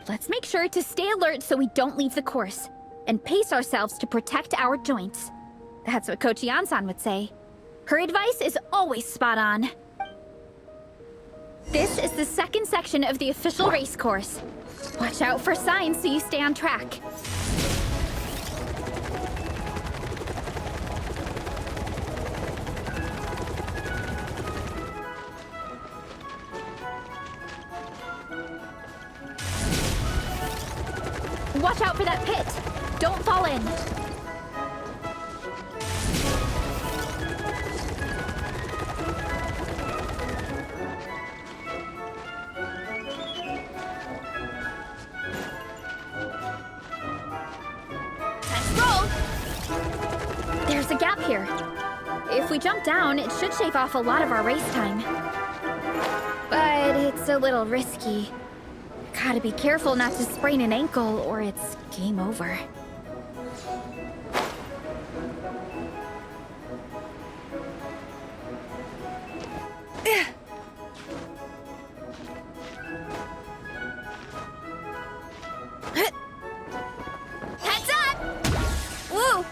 Let's make sure to stay alert so we don't leave the course, and pace ourselves to protect our joints. That's what Coach Yansan would say. Her advice is always spot on. This is the second section of the official race course. Watch out for signs so you stay on track. Watch out for that pit! Don't fall in! Let's roll! There's a gap here. If we jump down, it should shave off a lot of our race time. But it's a little risky. Gotta be careful not to sprain an ankle, or it's game over. Heads up! Woo!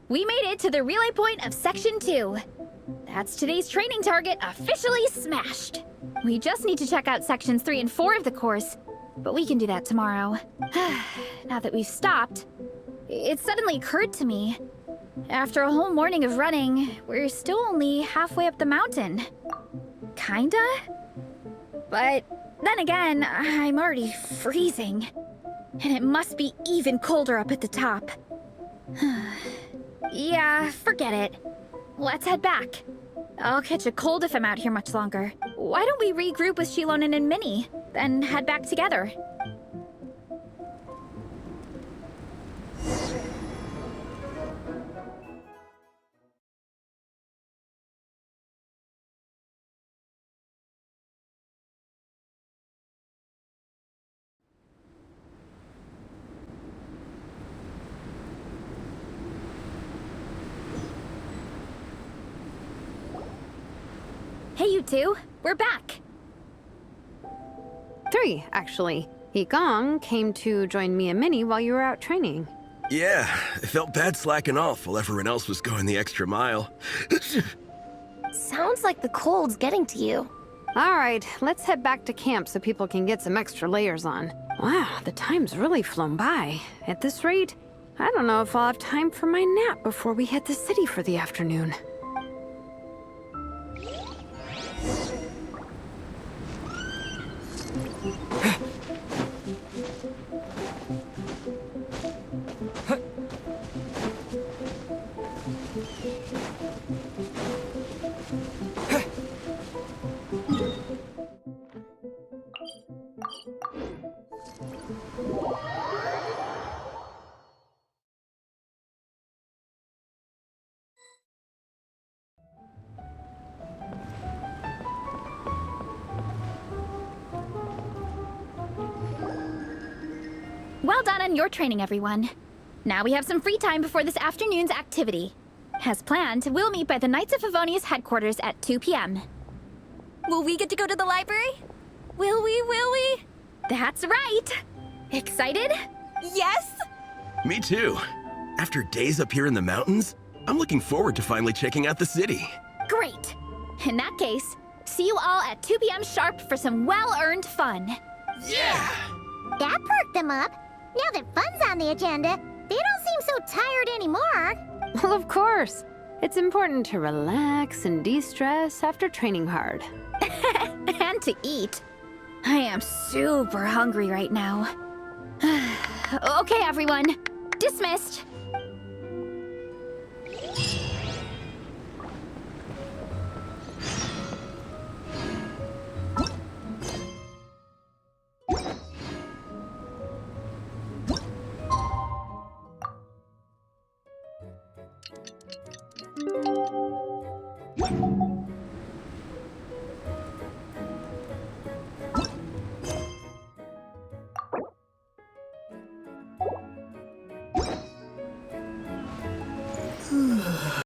We made it to the relay point of Section 2. That's today's training target officially smashed. We just need to check out Sections 3 and 4 of the course, but we can do that tomorrow. Now that we've stopped, it suddenly occurred to me. After a whole morning of running, we're still only halfway up the mountain. Kinda? But then again, I'm already freezing. And it must be even colder up at the top. Yeah, forget it. Let's head back. I'll catch a cold if I'm out here much longer. Why don't we regroup with Shilonen and Minnie, then head back together? Hey, you two. We're back. 3, actually. Yigong came to join me and Minnie while you were out training. Yeah, I felt bad slacking off while everyone else was going the extra mile. Sounds like the cold's getting to you. All right, let's head back to camp so people can get some extra layers on. Wow, the time's really flown by. At this rate, I don't know if I'll have time for my nap before we hit the city for the afternoon. Well done on your training, everyone. Now we have some free time before this afternoon's activity. As planned, we'll meet by the Knights of Favonius headquarters at 2 p.m. Will we get to go to the library? Will we? That's right! Excited? Yes! Me too. After days up here in the mountains, I'm looking forward to finally checking out the city. Great! In that case, see you all at 2 p.m. sharp for some well-earned fun. Yeah! That perked them up. Now that fun's on the agenda, they don't seem so tired anymore. Well, of course. It's important to relax and de-stress after training hard. And to eat. I am super hungry right now. Okay, everyone. Dismissed. What?